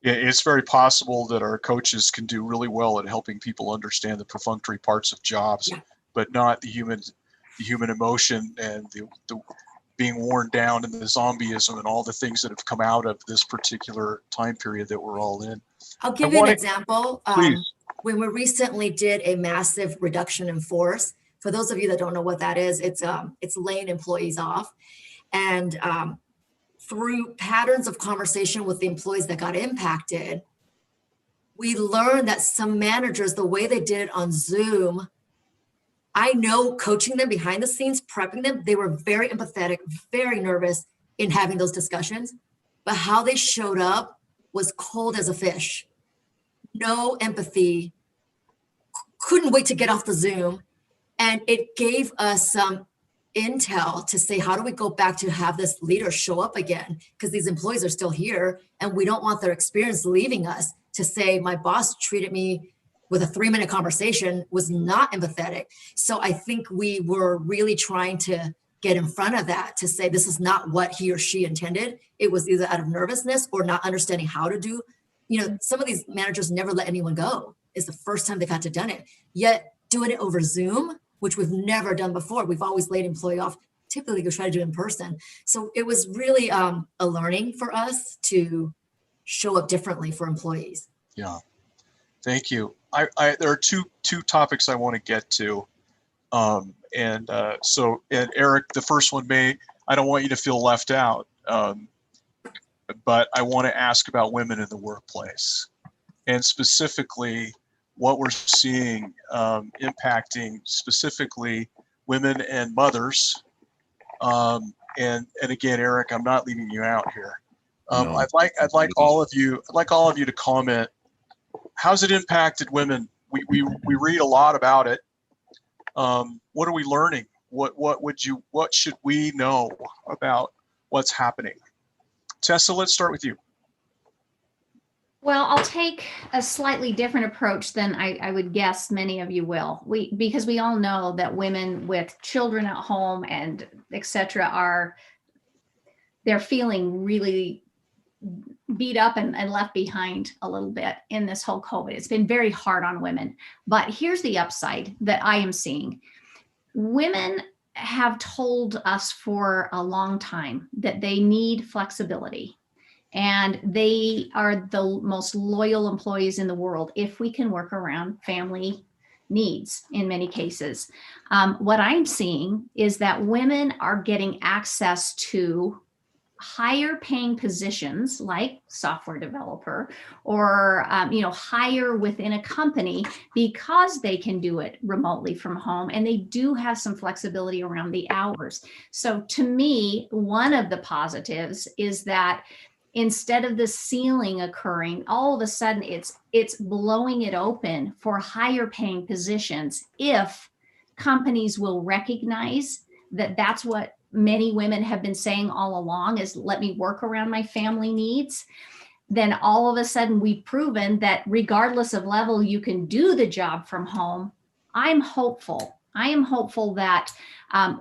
Yeah, it's very possible that our coaches can do really well at helping people understand the perfunctory parts of jobs, but not the human emotion and the being worn down and the zombieism and all the things that have come out of this particular time period that we're all in. I'll give you an example. Please. When we recently did a massive reduction in force, for those of you that don't know what that is, it's laying employees off. And through patterns of conversation with the employees that got impacted, we learned that some managers, the way they did it on Zoom, I know coaching them behind the scenes, prepping them, they were very empathetic, very nervous in having those discussions, but how they showed up was cold as a fish. No empathy, couldn't wait to get off the Zoom. And it gave us some intel to say, how do we go back to have this leader show up again? Because these employees are still here and we don't want their experience leaving us to say, my boss treated me with a 3-minute conversation, was not empathetic. So I think we were really trying to get in front of that to say, this is not what he or she intended. It was either out of nervousness or not understanding how to do. Some of these managers never let anyone go. It's the first time they've had to done it. Yet doing it over Zoom, which we've never done before. We've always laid employee off. Typically, we try to do it in person. So it was really a learning for us to show up differently for employees. Yeah, thank you. There are two topics I want to get to. And Eric, the first one I don't want you to feel left out, but I want to ask about women in the workplace and specifically what we're seeing impacting specifically women and mothers. And again, Eric, I'm not leaving you out here. No, I'd like all of you to comment how's it impacted women? We read a lot about it. What are we learning? What should we know about what's happening? Tessa, let's start with you. Well, I'll take a slightly different approach than I would guess many of you will. Because we all know that women with children at home and etc. they're feeling really beat up and left behind a little bit in this whole COVID. It's been very hard on women. But here's the upside that I am seeing. Women have told us for a long time that they need flexibility. And they are the most loyal employees in the world if we can work around family needs in many cases. What I'm seeing is that women are getting access to higher paying positions like software developer or higher within a company because they can do it remotely from home and they do have some flexibility around the hours. So to me, one of the positives is that instead of the ceiling occurring, all of a sudden it's blowing it open for higher paying positions if companies will recognize that that's what many women have been saying all along is let me work around my family needs. Then all of a sudden we've proven that regardless of level, you can do the job from home. I'm hopeful. I am hopeful that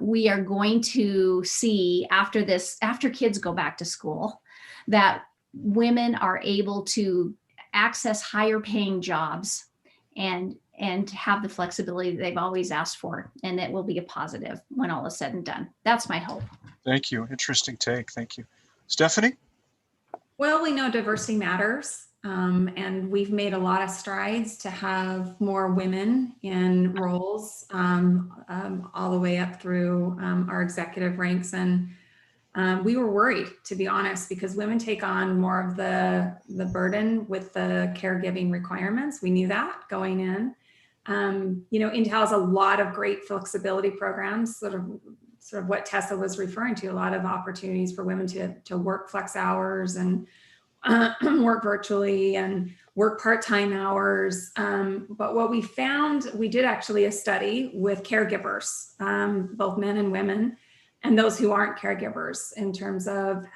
we are going to see after kids go back to school, that women are able to access higher paying jobs and have the flexibility that they've always asked for. And that will be a positive when all is said and done. That's my hope. Thank you. Interesting take. Thank you. Stephanie? Well, we know diversity matters, and we've made a lot of strides to have more women in roles all the way up through our executive ranks. And we were worried, to be honest, because women take on more of the burden with the caregiving requirements. We knew that going in. Intel has a lot of great flexibility programs, sort of what Tessa was referring to, a lot of opportunities for women to work flex hours and work virtually and work part-time hours. But what we found, we did actually a study with caregivers, both men and women, and those who aren't caregivers in terms of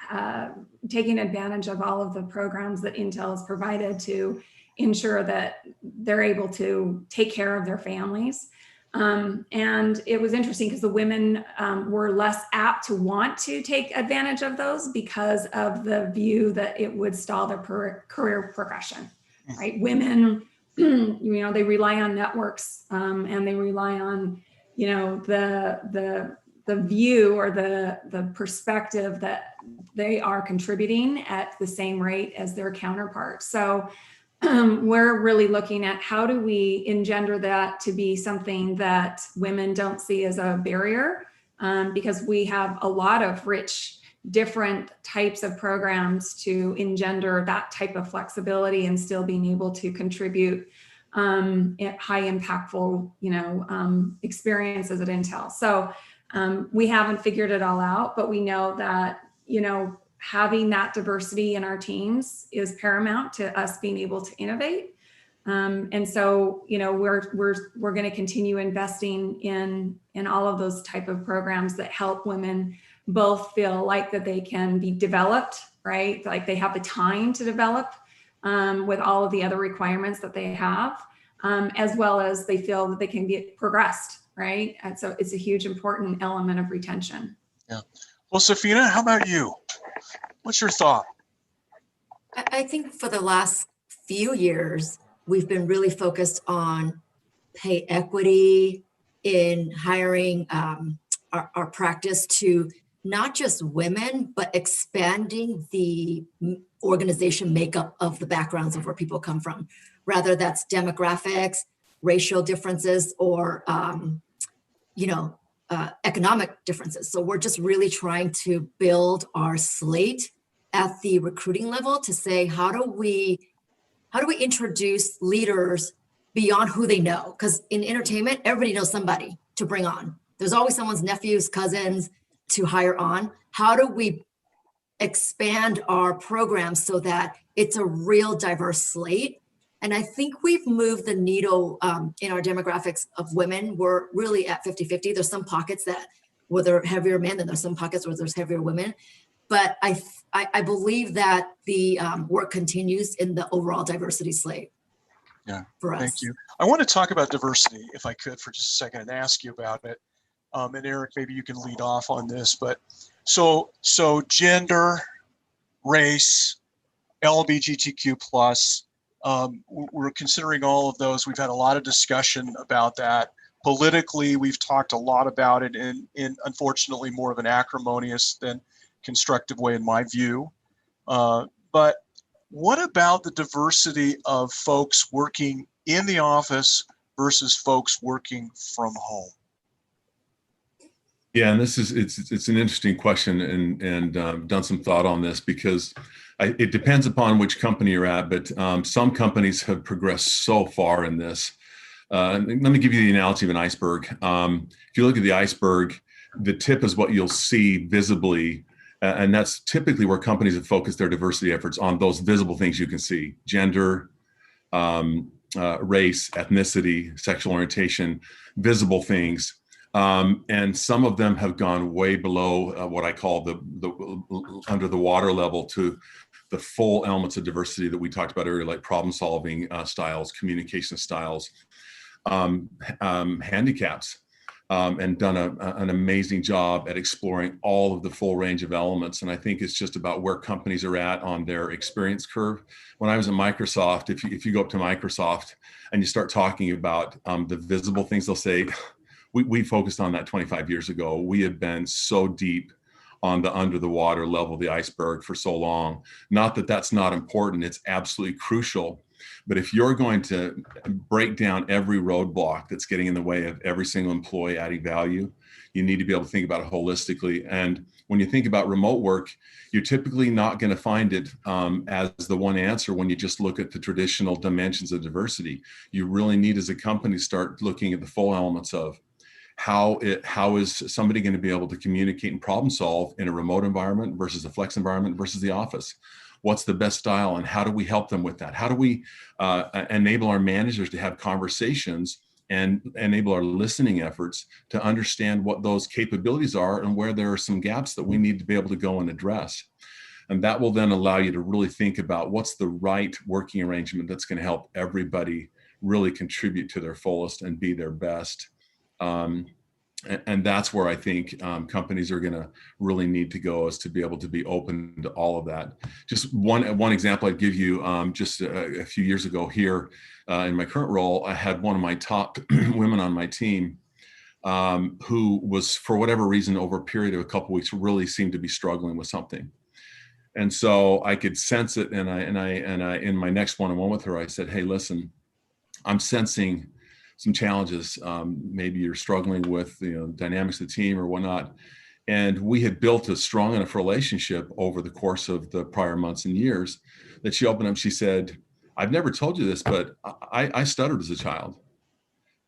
taking advantage of all of the programs that Intel has provided to ensure that they're able to take care of their families. And it was interesting because the women were less apt to want to take advantage of those because of the view that it would stall their career progression, right? Women, they rely on networks and they rely on, the view or the perspective that they are contributing at the same rate as their counterparts. So we're really looking at how do we engender that to be something that women don't see as a barrier, because we have a lot of rich, different types of programs to engender that type of flexibility and still being able to contribute at high impactful, experiences at Intel. So we haven't figured it all out, but we know that, having that diversity in our teams is paramount to us being able to innovate. And so, we're going to continue investing in all of those type of programs that help women both feel like that they can be developed, right? Like they have the time to develop with all of the other requirements that they have, as well as they feel that they can get progressed, right? And so it's a huge important element of retention. Yeah. Well, Josefina, how about you? What's your thought? I think for the last few years, we've been really focused on pay equity in hiring our practice to not just women, but expanding the organization makeup of the backgrounds of where people come from. Rather that's demographics, racial differences, or economic differences. So we're just really trying to build our slate at the recruiting level to say, how do we introduce leaders beyond who they know? Because in entertainment, everybody knows somebody to bring on. There's always someone's nephews, cousins to hire on. How do we expand our program so that it's a real diverse slate And I think we've moved the needle in our demographics of women. We're really at 50-50. There's some pockets where there are heavier men, and there's some pockets where there's heavier women. But I believe that the work continues in the overall diversity slate. Yeah, for us. Thank you. I want to talk about diversity, if I could, for just a second, and ask you about it. And Eric, maybe you can lead off on this. But so gender, race, LGBTQ plus. We're considering all of those. We've had a lot of discussion about that. Politically, we've talked a lot about it in unfortunately more of an acrimonious than constructive way, in my view. But what about the diversity of folks working in the office versus folks working from home? Yeah, and it's an interesting question, and done some thought on this, because it depends upon which company you're at, but some companies have progressed so far in this. Let me give you the analogy of an iceberg. If you look at the iceberg, the tip is what you'll see visibly, and that's typically where companies have focused their diversity efforts, on those visible things you can see: gender, race, ethnicity, sexual orientation, visible things. And some of them have gone way below what I call the under the water level, to the full elements of diversity that we talked about earlier, like problem solving styles, communication styles, handicaps, and done an amazing job at exploring all of the full range of elements. And I think it's just about where companies are at on their experience curve. When I was at Microsoft, if you go up to Microsoft and you start talking about the visible things, they'll say, we focused on that 25 years ago. We have been so deep on the under the water level of the iceberg for so long. Not that that's not important, it's absolutely crucial. But if you're going to break down every roadblock that's getting in the way of every single employee adding value, you need to be able to think about it holistically. And when you think about remote work, you're typically not going to find it as the one answer when you just look at the traditional dimensions of diversity. You really need, as a company, start looking at the full elements of how is somebody going to be able to communicate and problem solve in a remote environment versus a flex environment versus the office. What's the best style, and how do we help them with that? How do we enable our managers to have conversations and enable our listening efforts to understand what those capabilities are and where there are some gaps that we need to be able to go and address? And that will then allow you to really think about what's the right working arrangement that's going to help everybody really contribute to their fullest and be their best. And that's where I think companies are going to really need to go, is to be able to be open to all of that. Just one example I'd give you, just a few years ago here in my current role, I had one of my top women on my team who was, for whatever reason, over a period of a couple of weeks, really seemed to be struggling with something. And so I could sense it. And I in my next one-on-one with her, I said, "Hey, listen, I'm sensing some challenges. Maybe you're struggling with dynamics of the team or whatnot." And we had built a strong enough relationship over the course of the prior months and years that she opened up. She said, "I've never told you this, but I stuttered as a child.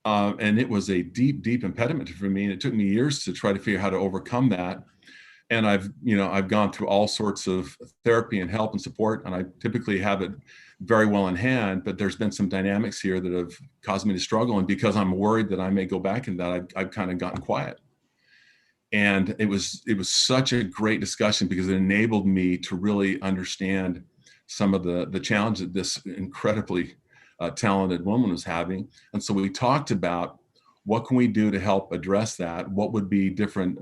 And it was a deep, deep impediment for me. And it took me years to try to figure out how to overcome that. And I've gone through all sorts of therapy and help and support, and I typically have it very well in hand, but there's been some dynamics here that have caused me to struggle. And because I'm worried that I may go back in that, I've kind of gotten quiet." And it was such a great discussion, because it enabled me to really understand some of the challenge that this incredibly talented woman was having. And so we talked about what can we do to help address that? What would be different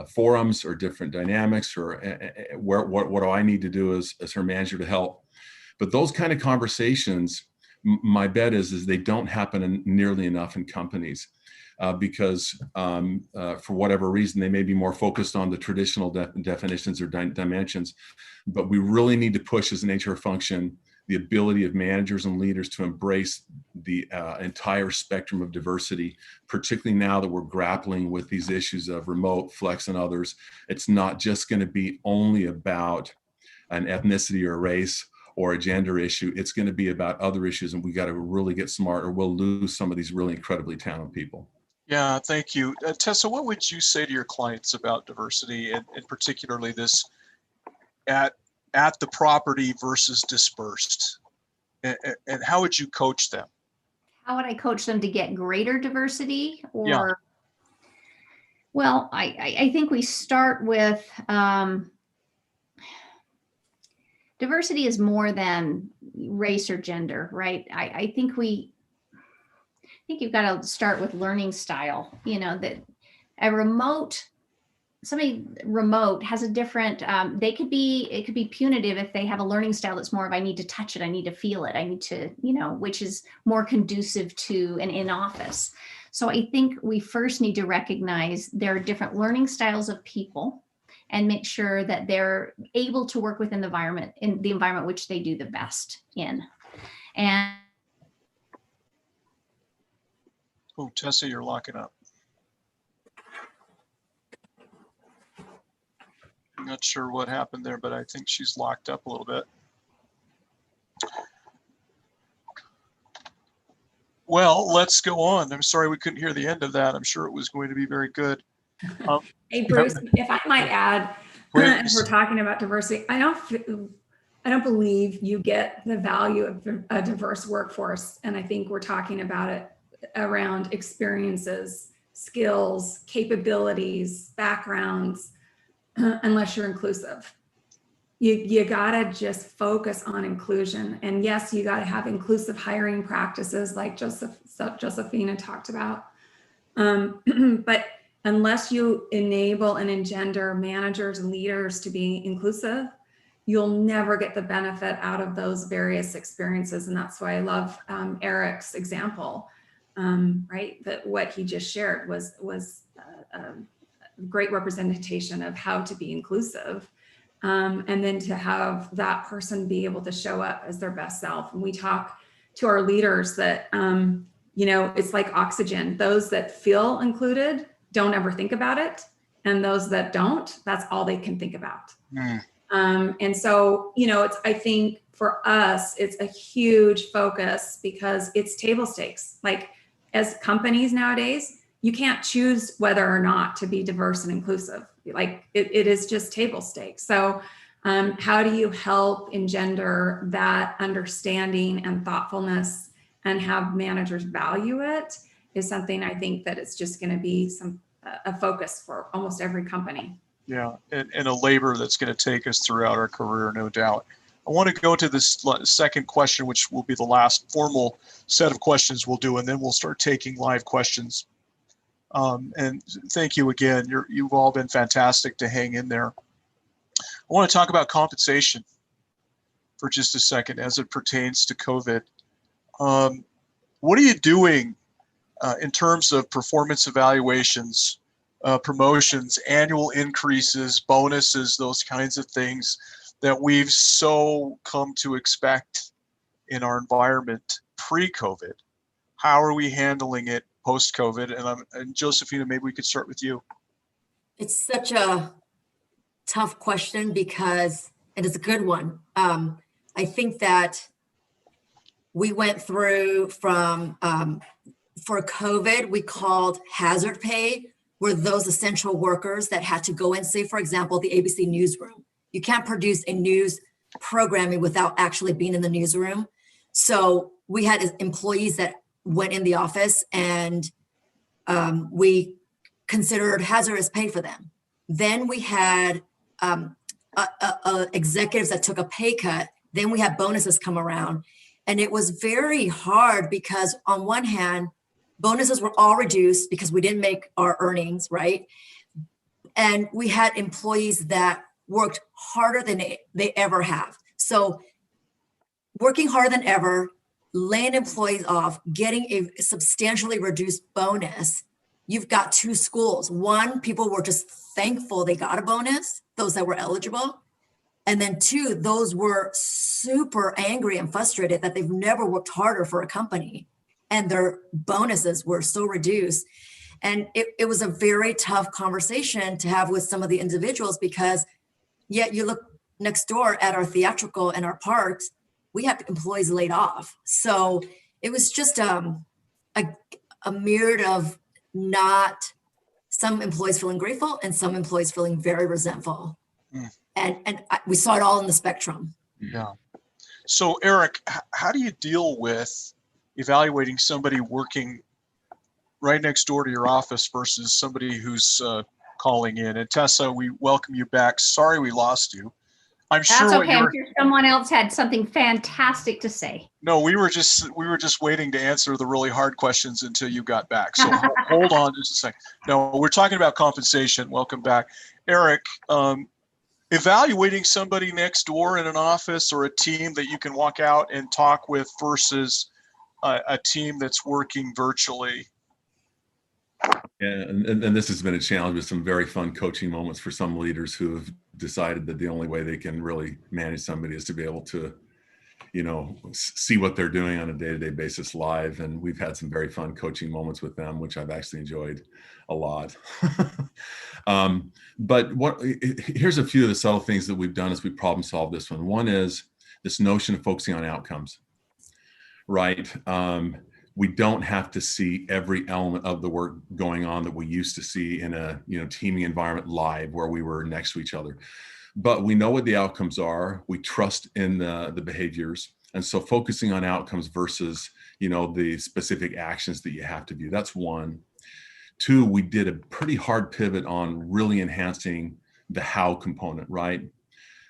forums or different dynamics, or what do I need to do as her manager to help? But those kind of conversations, my bet is they don't happen nearly enough in companies, because for whatever reason, they may be more focused on the traditional definitions or dimensions. But we really need to push, as an HR function, the ability of managers and leaders to embrace the entire spectrum of diversity, particularly now that we're grappling with these issues of remote, flex, and others. It's not just going to be only about an ethnicity or a race or a gender issue. It's going to be about other issues, and we got to really get smart, or we'll lose some of these really incredibly talented people. Yeah, thank you. Tessa, what would you say to your clients about diversity, and particularly this at the property versus dispersed? and how would you coach them? How would I coach them to get greater diversity? Or, Yeah. Well, I think we start with diversity is more than race or gender, right? I think you've got to start with learning style. You know, that somebody remote has a different, it could be punitive if they have a learning style that's more of, I need to touch it, I need to feel it, I need to, which is more conducive to an in-office. So I think we first need to recognize there are different learning styles of people and make sure that they're able to work within the environment which they do the best in. And oh, Tessa, you're locking up. I'm not sure what happened there, but I think she's locked up a little bit. Well, let's go on. I'm sorry we couldn't hear the end of that. I'm sure it was going to be very good. Hey, Bruce, if I might add, as we're talking about diversity, I don't believe you get the value of a diverse workforce. And I think we're talking about it around experiences, skills, capabilities, backgrounds, unless you're inclusive. You gotta just focus on inclusion. And yes, you gotta have inclusive hiring practices like Josefina talked about. But unless you enable and engender managers and leaders to be inclusive, you'll never get the benefit out of those various experiences. And that's why I love Eric's example, right? That what he just shared was a great representation of how to be inclusive. And then to have that person be able to show up as their best self. And we talk to our leaders that, it's like oxygen. Those that feel included don't ever think about it. And those that don't, that's all they can think about. And so, I think for us, it's a huge focus because it's table stakes. Like as companies nowadays, you can't choose whether or not to be diverse and inclusive. Like it is just table stakes. So how do you help engender that understanding and thoughtfulness and have managers value it is something I think that it's just going to be a focus for almost every company. Yeah, and a labor that's going to take us throughout our career, no doubt. I want to go to this second question, which will be the last formal set of questions we'll do, and then we'll start taking live questions. And thank you again. You've all been fantastic to hang in there. I want to talk about compensation for just a second as it pertains to COVID. What are you doing in terms of performance evaluations, promotions, annual increases, bonuses, those kinds of things that we've so come to expect in our environment pre-COVID? How are we handling it post-COVID? And Josefina, maybe we could start with you. It's such a tough question because it is a good one. I think that we went through from, for COVID, we called hazard pay, were those essential workers that had to go in, say, for example, the ABC newsroom. You can't produce a news programming without actually being in the newsroom. So we had employees that went in the office and we considered hazardous pay for them. Then we had executives that took a pay cut. Then we had bonuses come around. And it was very hard because on one hand, bonuses were all reduced because we didn't make our earnings, right? And we had employees that worked harder than they ever have. So working harder than ever, laying employees off, getting a substantially reduced bonus, you've got two schools. One, people were just thankful they got a bonus, those that were eligible. And then two, those were super angry and frustrated that they've never worked harder for a company and their bonuses were so reduced. And it was a very tough conversation to have with some of the individuals because yet you look next door at our theatrical and our parks, we have employees laid off. So it was just a myriad of some employees feeling grateful and some employees feeling very resentful. And we saw it all in the spectrum. Yeah. So Eric, how do you deal with evaluating somebody working right next door to your office versus somebody who's calling in? And Tessa, we welcome you back. Sorry we lost you. I'm sure That's what okay. I'm sure someone else had something fantastic to say. No, we were just waiting to answer the really hard questions until you got back. So hold on just a second. No, we're talking about compensation. Welcome back, Eric. Evaluating somebody next door in an office or a team that you can walk out and talk with versus a team that's working virtually. And this has been a challenge with some very fun coaching moments for some leaders who have decided that the only way they can really manage somebody is to be able to, see what they're doing on a day-to-day basis live. And we've had some very fun coaching moments with them, which I've actually enjoyed a lot. But here's a few of the subtle things that we've done as we problem solve this one. One is this notion of focusing on outcomes, right? We don't have to see every element of the work going on that we used to see in a teaming environment live where we were next to each other. But we know what the outcomes are. We trust in the behaviors. And so focusing on outcomes versus, the specific actions that you have to do. That's one. Two, we did a pretty hard pivot on really enhancing the how component, right?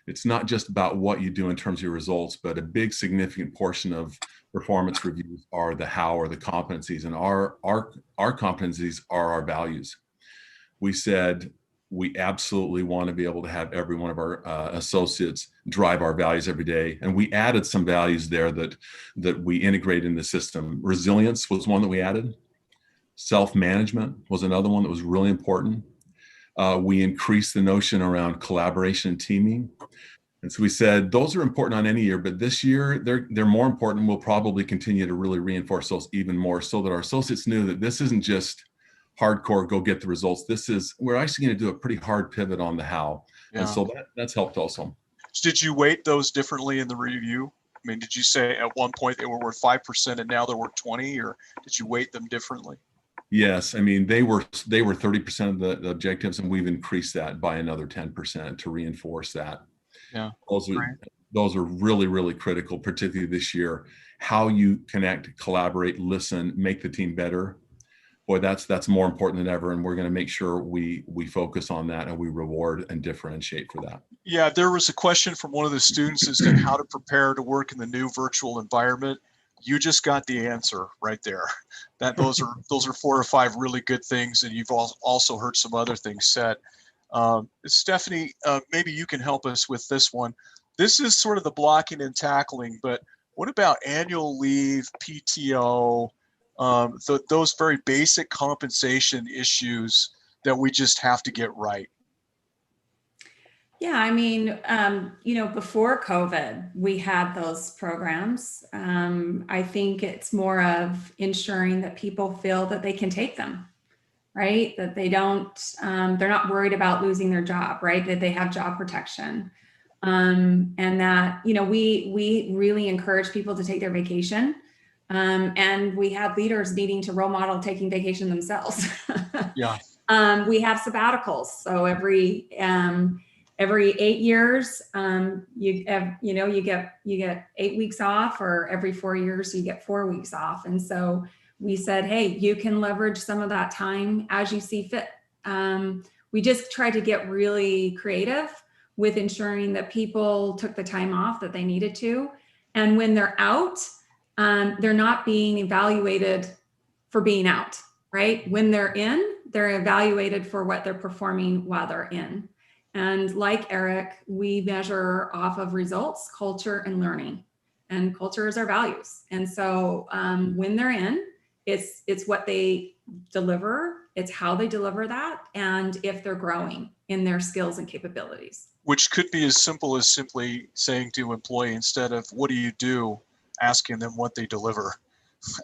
It's not just about what you do in terms of your results, but a big significant portion of performance reviews are the how or the competencies, and our competencies are our values. We said we absolutely want to be able to have every one of our associates drive our values every day, and we added some values there that we integrate in the system. Resilience was one that we added. Self-management was another one that was really important. We increased the notion around collaboration and teaming. And so we said, those are important on any year, but this year they're more important. We'll probably continue to really reinforce those even more so that our associates knew that this isn't just hardcore, go get the results. We're actually going to do a pretty hard pivot on the how. Yeah. And so that's helped also. Did you weight those differently in the review? I mean, did you say at one point they were worth 5% and now they're worth 20, or did you weight them differently? Yes, I mean, they were 30% of the objectives, and we've increased that by another 10% to reinforce that. Yeah, those are really, really critical, particularly this year. How you connect, collaborate, listen, make the team better. Boy, that's more important than ever, and we're going to make sure we focus on that and we reward and differentiate for that. Yeah, there was a question from one of the students as to how to prepare to work in the new virtual environment. You just got the answer right there. That those are 4 or 5 really good things, and you've also heard some other things said. Stephanie, maybe you can help us with this one. This is sort of the blocking and tackling, but what about annual leave, PTO, those very basic compensation issues that we just have to get right? Yeah, I mean, before COVID, we had those programs. I think it's more of ensuring that people feel that they can take them, right? That they don't, they're not worried about losing their job, right? That they have job protection. And that, we really encourage people to take their vacation. And we have leaders needing to role model taking vacation themselves. Yeah. We have sabbaticals. So every 8 years, you get 8 weeks off, or every 4 years you get 4 weeks off. And so we said, hey, you can leverage some of that time as you see fit. We just tried to get really creative with ensuring that people took the time off that they needed to. And when they're out, they're not being evaluated for being out, right? When they're in, they're evaluated for what they're performing while they're in. And like Eric, we measure off of results, culture, and learning. And culture is our values. And so when they're in, it's what they deliver, it's how they deliver that, and if they're growing in their skills and capabilities. Which could be as simple as simply saying to an employee, instead of what do you do, asking them what they deliver.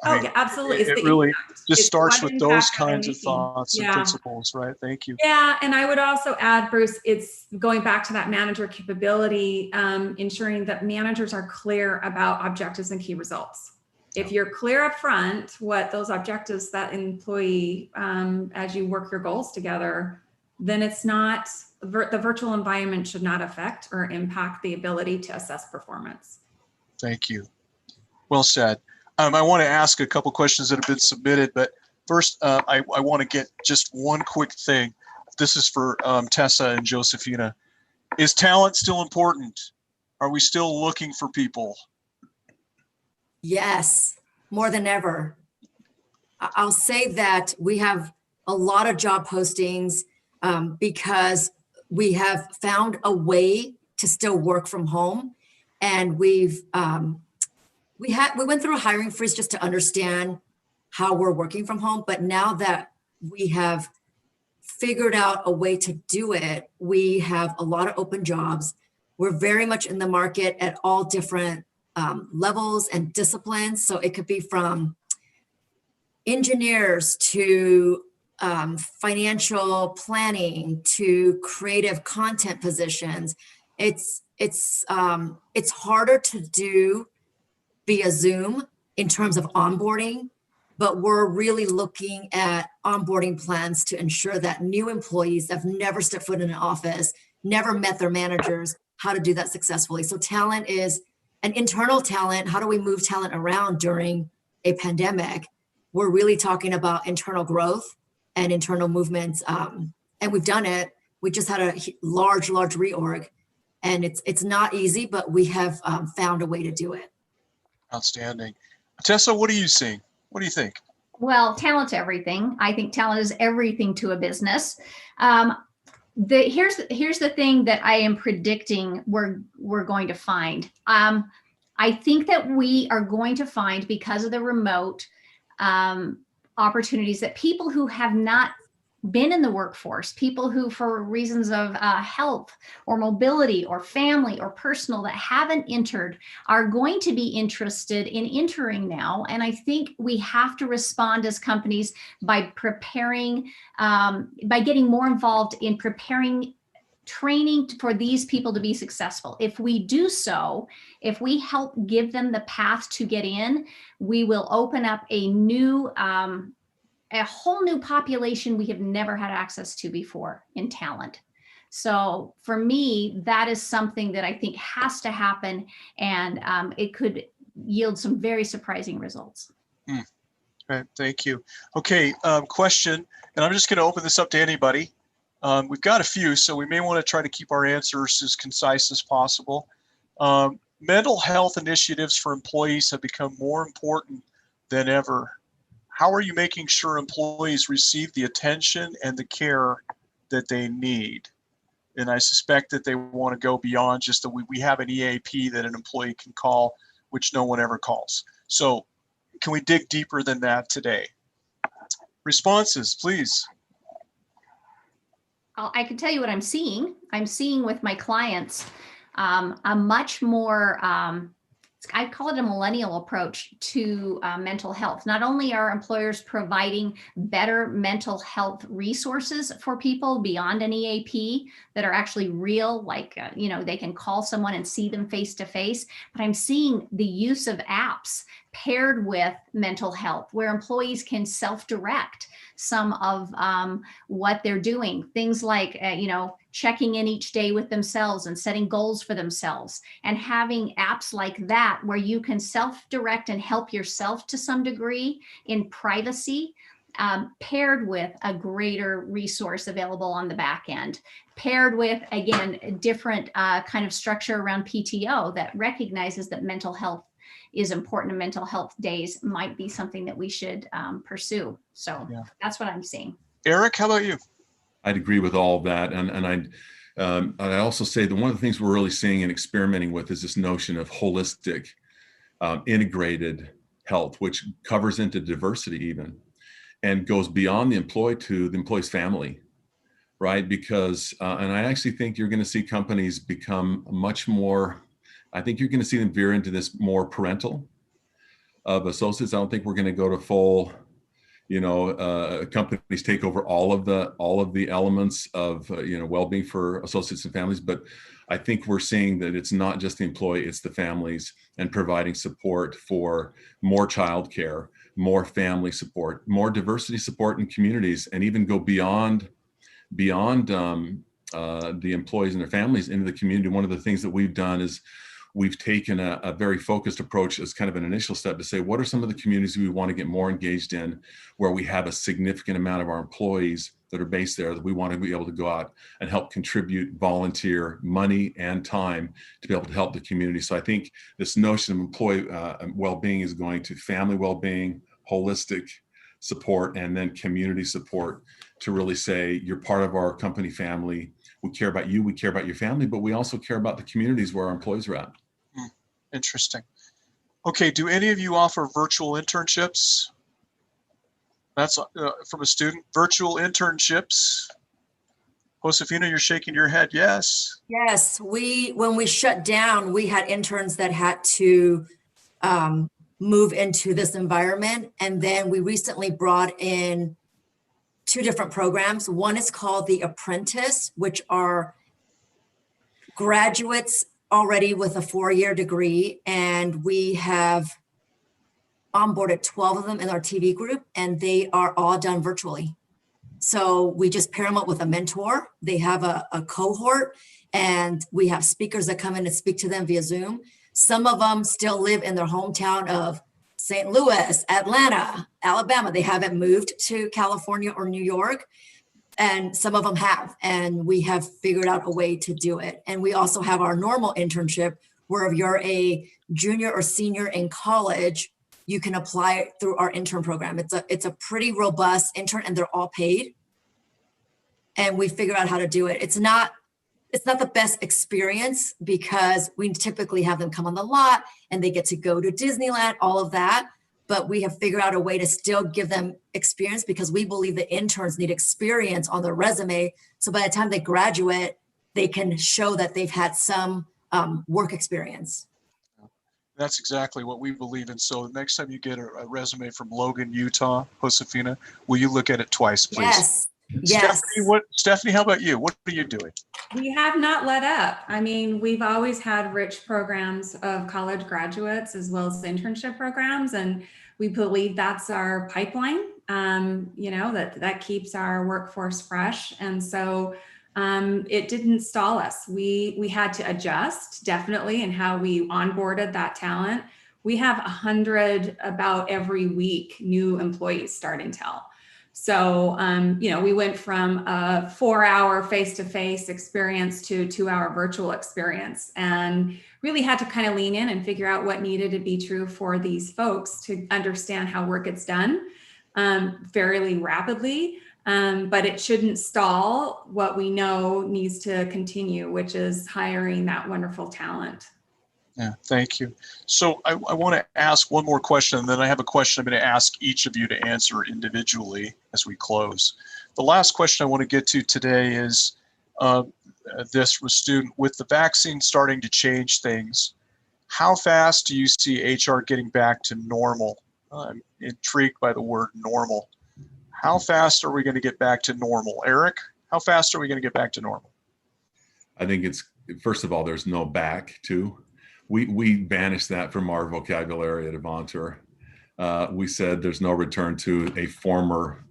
Yeah, absolutely. It really just starts with those kinds of thoughts and principles, right? Thank you. Yeah, and I would also add, Bruce, it's going back to that manager capability, ensuring that managers are clear about objectives and key results. If you're clear up front what those objectives that employee, as you work your goals together, then it's not, the virtual environment should not affect or impact the ability to assess performance. Thank you. Well said. I want to ask a couple questions that have been submitted, but first, I want to get just one quick thing. This is for Tessa and Josefina. Is talent still important? Are we still looking for people? Yes, more than ever. I'll say that we have a lot of job postings because we have found a way to still work from home, and we went through a hiring freeze just to understand how we're working from home. But now that we have figured out a way to do it, we have a lot of open jobs. We're very much in the market at all different levels and disciplines. So it could be from engineers to financial planning to creative content positions. It's harder to do via Zoom in terms of onboarding, but we're really looking at onboarding plans to ensure that new employees that have never stepped foot in an office, never met their managers, how to do that successfully. So talent is an internal talent. How do we move talent around during a pandemic? We're really talking about internal growth and internal movements. And we've done it. We just had a large reorg, and it's not easy, but we have found a way to do it. Outstanding. Tessa, what are you seeing? What do you think? Well, talent's everything. I think talent is everything to a business. Here's the thing that I am predicting we're going to find. I think that we are going to find, because of the remote opportunities, that people who have not been in the workforce, people who for reasons of health or mobility or family or personal that haven't entered, are going to be interested in entering now. And I think we have to respond as companies by preparing, by getting more involved in preparing training for these people to be successful. If we do so, if we help give them the path to get in, we will open up a whole new population we have never had access to before in talent. So for me, that is something that I think has to happen, and it could yield some very surprising results. Right, thank you. Okay, question, and I'm just going to open this up to anybody. We've got a few, so we may want to try to keep our answers as concise as possible. Mental health initiatives for employees have become more important than ever. How are you making sure employees receive the attention and the care that they need? And I suspect that they want to go beyond just that we have an EAP that an employee can call, which no one ever calls. So can we dig deeper than that today? Responses, please. I can tell you what I'm seeing. I'm seeing with my clients a much more, I call it a millennial approach to mental health. Not only are employers providing better mental health resources for people beyond an EAP that are actually real, like, they can call someone and see them face to face, but I'm seeing the use of apps paired with mental health where employees can self-direct some of what they're doing. Things like, checking in each day with themselves and setting goals for themselves, and having apps like that where you can self-direct and help yourself to some degree in privacy, paired with a greater resource available on the back end, paired with, again, a different kind of structure around PTO that recognizes that mental health is important, and mental health days might be something that we should pursue. So yeah, that's what I'm seeing. Eric, how about you? I'd agree with all of that. And I'd also say that one of the things we're really seeing and experimenting with is this notion of holistic, integrated health, which covers into diversity even, and goes beyond the employee to the employee's family, right? Because, and I actually think you're going to see companies become much more, I think you're going to see them veer into this more parental of associates. I don't think we're going to go to full, companies take over all of the elements of, well-being for associates and families. But I think we're seeing that it's not just the employee, it's the families, and providing support for more childcare, more family support, more diversity support in communities, and even go beyond the employees and their families into the community. One of the things that we've done is we've taken a very focused approach as kind of an initial step to say, what are some of the communities we want to get more engaged in, where we have a significant amount of our employees that are based there, that we want to be able to go out and help contribute, volunteer money and time to be able to help the community. So I think this notion of employee well-being is going to family well-being, holistic support, and then community support, to really say, you're part of our company family. We care about you, we care about your family, but we also care about the communities where our employees are at. Interesting. Okay, do any of you offer virtual internships? That's from a student. Virtual internships. Josefina, you're shaking your head. Yes. Yes, when we shut down, we had interns that had to move into this environment. And then we recently brought in 2 different programs. One is called the Apprentice, which are graduates already with a 4-year degree. And we have onboarded 12 of them in our TV group, and they are all done virtually. So we just pair them up with a mentor. They have a cohort, and we have speakers that come in and speak to them via Zoom. Some of them still live in their hometown of St. Louis, Atlanta, Alabama. They haven't moved to California or New York, and some of them have, and we have figured out a way to do it. And we also have our normal internship, where if you're a junior or senior in college, you can apply through our intern program. It's a pretty robust intern, and they're all paid. And we figure out how to do it. It's not the best experience, because we typically have them come on the lot and they get to go to Disneyland, all of that. But we have figured out a way to still give them experience, because we believe that interns need experience on their resume. So by the time they graduate, they can show that they've had some work experience. That's exactly what we believe in. So next time you get a resume from Logan, Utah, Josefina, will you look at it twice, please? Yes. Yes. Stephanie, how about you? What are you doing? We have not let up. I mean, we've always had rich programs of college graduates as well as internship programs, and we believe that's our pipeline. That keeps our workforce fresh, and so it didn't stall us. We had to adjust, definitely, in how we onboarded that talent. We have 100 about every week new employees starting Tell. So, we went from a 4-hour face-to-face experience to 2-hour virtual experience, and really had to kind of lean in and figure out what needed to be true for these folks to understand how work gets done fairly rapidly. But it shouldn't stall what we know needs to continue, which is hiring that wonderful talent. Yeah, thank you. So I want to ask one more question, and then I have a question I'm going to ask each of you to answer individually as we close. The last question I want to get to today is this from a student. With the vaccine starting to change things, how fast do you see HR getting back to normal? I'm intrigued by the word normal. How fast are we going to get back to normal? Eric, how fast are we going to get back to normal? I think first of all, there's no back to. We banished that from our vocabulary at Avantor. We said there's no return to a former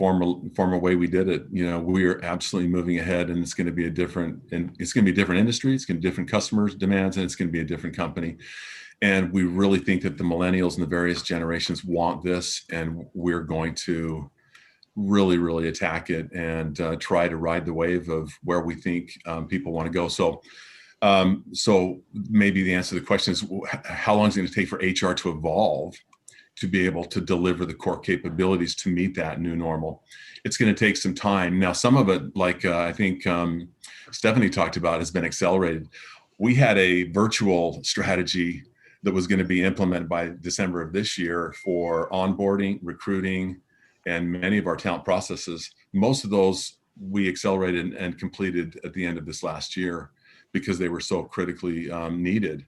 way we did it. We are absolutely moving ahead, and it's going to be a different industry. It's going to be different customers' demands, and it's going to be a different company. And we really think that the millennials and the various generations want this, and we're going to really, really attack it and try to ride the wave of where we think people want to go. So maybe the answer to the question is, how long is it going to take for HR to evolve to be able to deliver the core capabilities to meet that new normal? It's going to take some time. Now, some of it, like I think Stephanie talked about, has been accelerated. We had a virtual strategy that was going to be implemented by December of this year for onboarding, recruiting, and many of our talent processes. Most of those we accelerated and completed at the end of this last year, because they were so critically needed.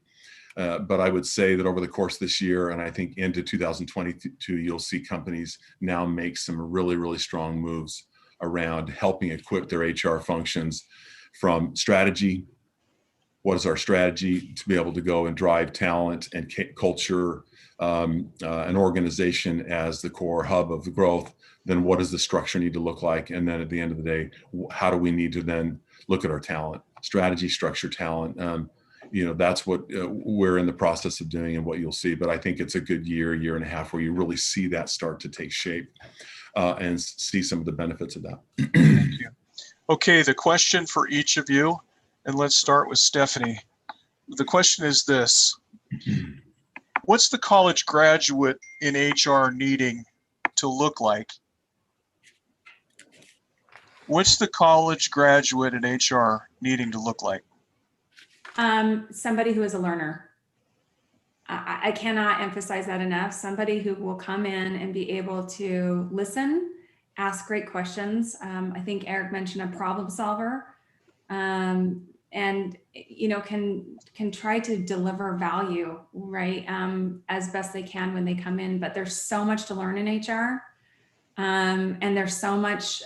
But I would say that over the course of this year, and I think into 2022, you'll see companies now make some really, really strong moves around helping equip their HR functions from strategy. What is our strategy to be able to go and drive talent and culture, an organization as the core hub of the growth? Then what does the structure need to look like? And then at the end of the day, how do we need to then look at our talent? Strategy, structure, talent. that's what we're in the process of doing and what you'll see. But I think it's a good year and a half where you really see that start to take shape and see some of the benefits of that. Thank you. Okay, the question for each of you, and let's start with Stephanie. The question is this: what's the college graduate in HR needing to look like? What's the college graduate in HR needing to look like? Somebody who is a learner. I cannot emphasize that enough. Somebody who will come in and be able to listen, ask great questions. I think Eric mentioned a problem solver, and can try to deliver value, right, as best they can when they come in. But there's so much to learn in HR, and there's so much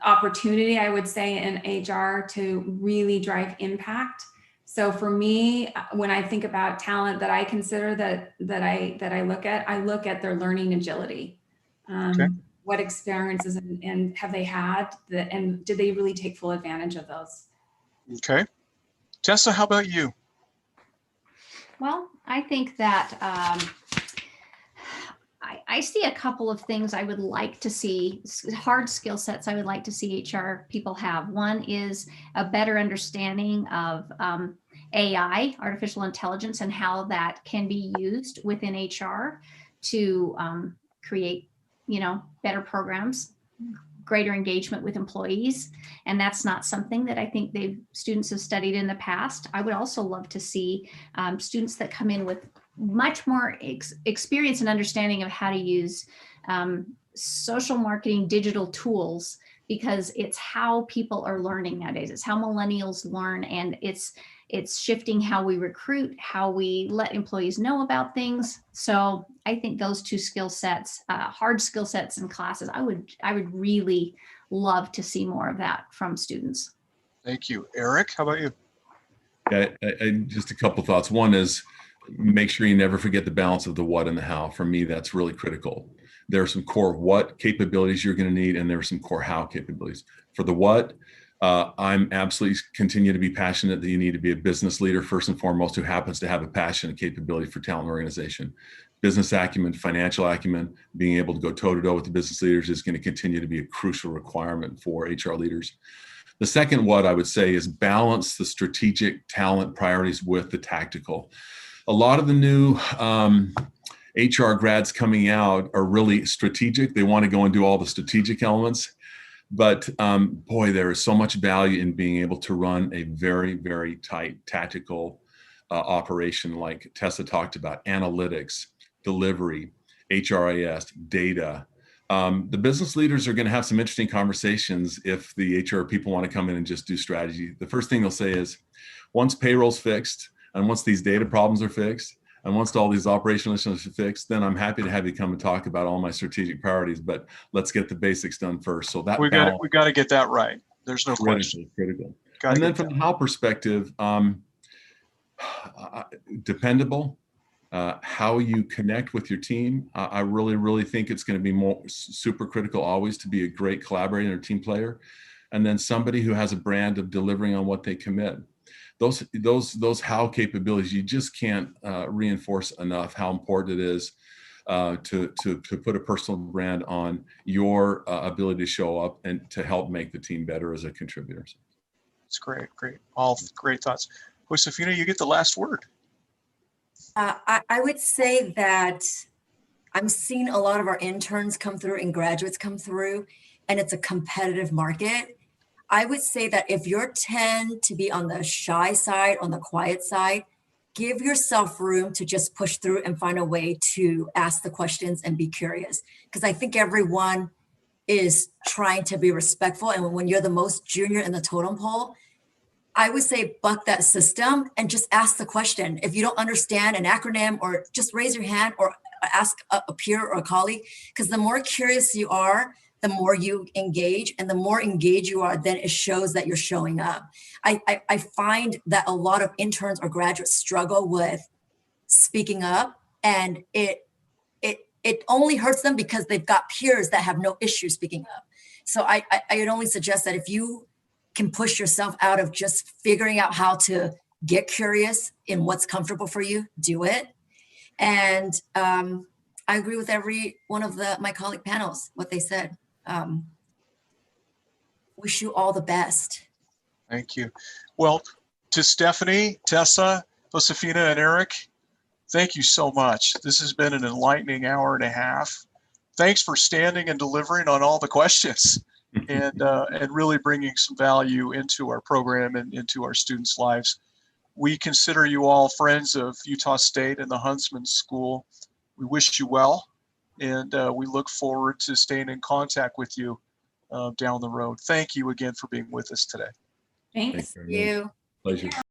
opportunity, I would say, in HR to really drive impact. So for me, when I think about talent that I consider that I look at their learning agility. Okay. What experiences and have they had and did they really take full advantage of those? Okay. Tessa, how about you? Well, I think that I see a couple of things I would like to see, hard skill sets I would like to see HR people have. One is a better understanding of AI, artificial intelligence, and how that can be used within HR to create, better programs, greater engagement with employees. And that's not something that I think students have studied in the past. I would also love to see students that come in with much more experience and understanding of how to use social marketing, digital tools, because it's how people are learning nowadays. It's how millennials learn, and it's shifting how we recruit, how we let employees know about things. So I think those two skill sets, hard skill sets in classes, I would really love to see more of that from students. Thank you. Eric, how about you? Yeah, just a couple thoughts. One is, make sure you never forget the balance of the what and the how. For me, that's really critical. There are some core what capabilities you're going to need, and there are some core how capabilities. For the what, I'm absolutely continue to be passionate that you need to be a business leader first and foremost, who happens to have a passion and capability for talent organization. Business acumen, financial acumen, being able to go toe-to-toe with the business leaders is going to continue to be a crucial requirement for HR leaders. The second what I would say is balance the strategic talent priorities with the tactical. A lot of the new HR grads coming out are really strategic. They want to go and do all the strategic elements. But boy, there is so much value in being able to run a very, very tight tactical operation like Tessa talked about: analytics, delivery, HRIS, data. The business leaders are going to have some interesting conversations if the HR people want to come in and just do strategy. The first thing they'll say is, once payroll's fixed, and once these data problems are fixed, and once all these operational issues are fixed, then I'm happy to have you come and talk about all my strategic priorities, but let's get the basics done first. So that we got to get that right. There's no question. Critical. And then from the how perspective, dependable, how you connect with your team. I really, really think it's going to be more super critical always to be a great collaborator and team player. And then somebody who has a brand of delivering on what they commit. Those how capabilities, you just can't reinforce enough how important it is to put a personal brand on your ability to show up and to help make the team better as a contributor. It's great. All great thoughts. Josefina, you get the last word. I would say that I'm seeing a lot of our interns come through and graduates come through, and it's a competitive market. I would say that if you tend to be on the shy side, on the quiet side, give yourself room to just push through and find a way to ask the questions and be curious. Because I think everyone is trying to be respectful. And when you're the most junior in the totem pole, I would say buck that system and just ask the question. If you don't understand an acronym, or just raise your hand or ask a peer or a colleague, because the more curious you are, the more you engage, and the more engaged you are, then it shows that you're showing up. I find that a lot of interns or graduates struggle with speaking up, and it only hurts them because they've got peers that have no issue speaking up. So I would only suggest that if you can push yourself out of just figuring out how to get curious in what's comfortable for you, do it. And I agree with every one of my colleague panels, what they said. Wish you all the best. Thank you. Well, to Stephanie, Tessa, Josefina, and Eric, thank you so much. This has been an enlightening hour and a half. Thanks for standing and delivering on all the questions and really bringing some value into our program and into our students' lives. We consider you all friends of Utah State and the Huntsman School. We wish you well, and we look forward to staying in contact with you down the road. Thank you again for being with us today. Thanks. Thank you very much. You. Pleasure.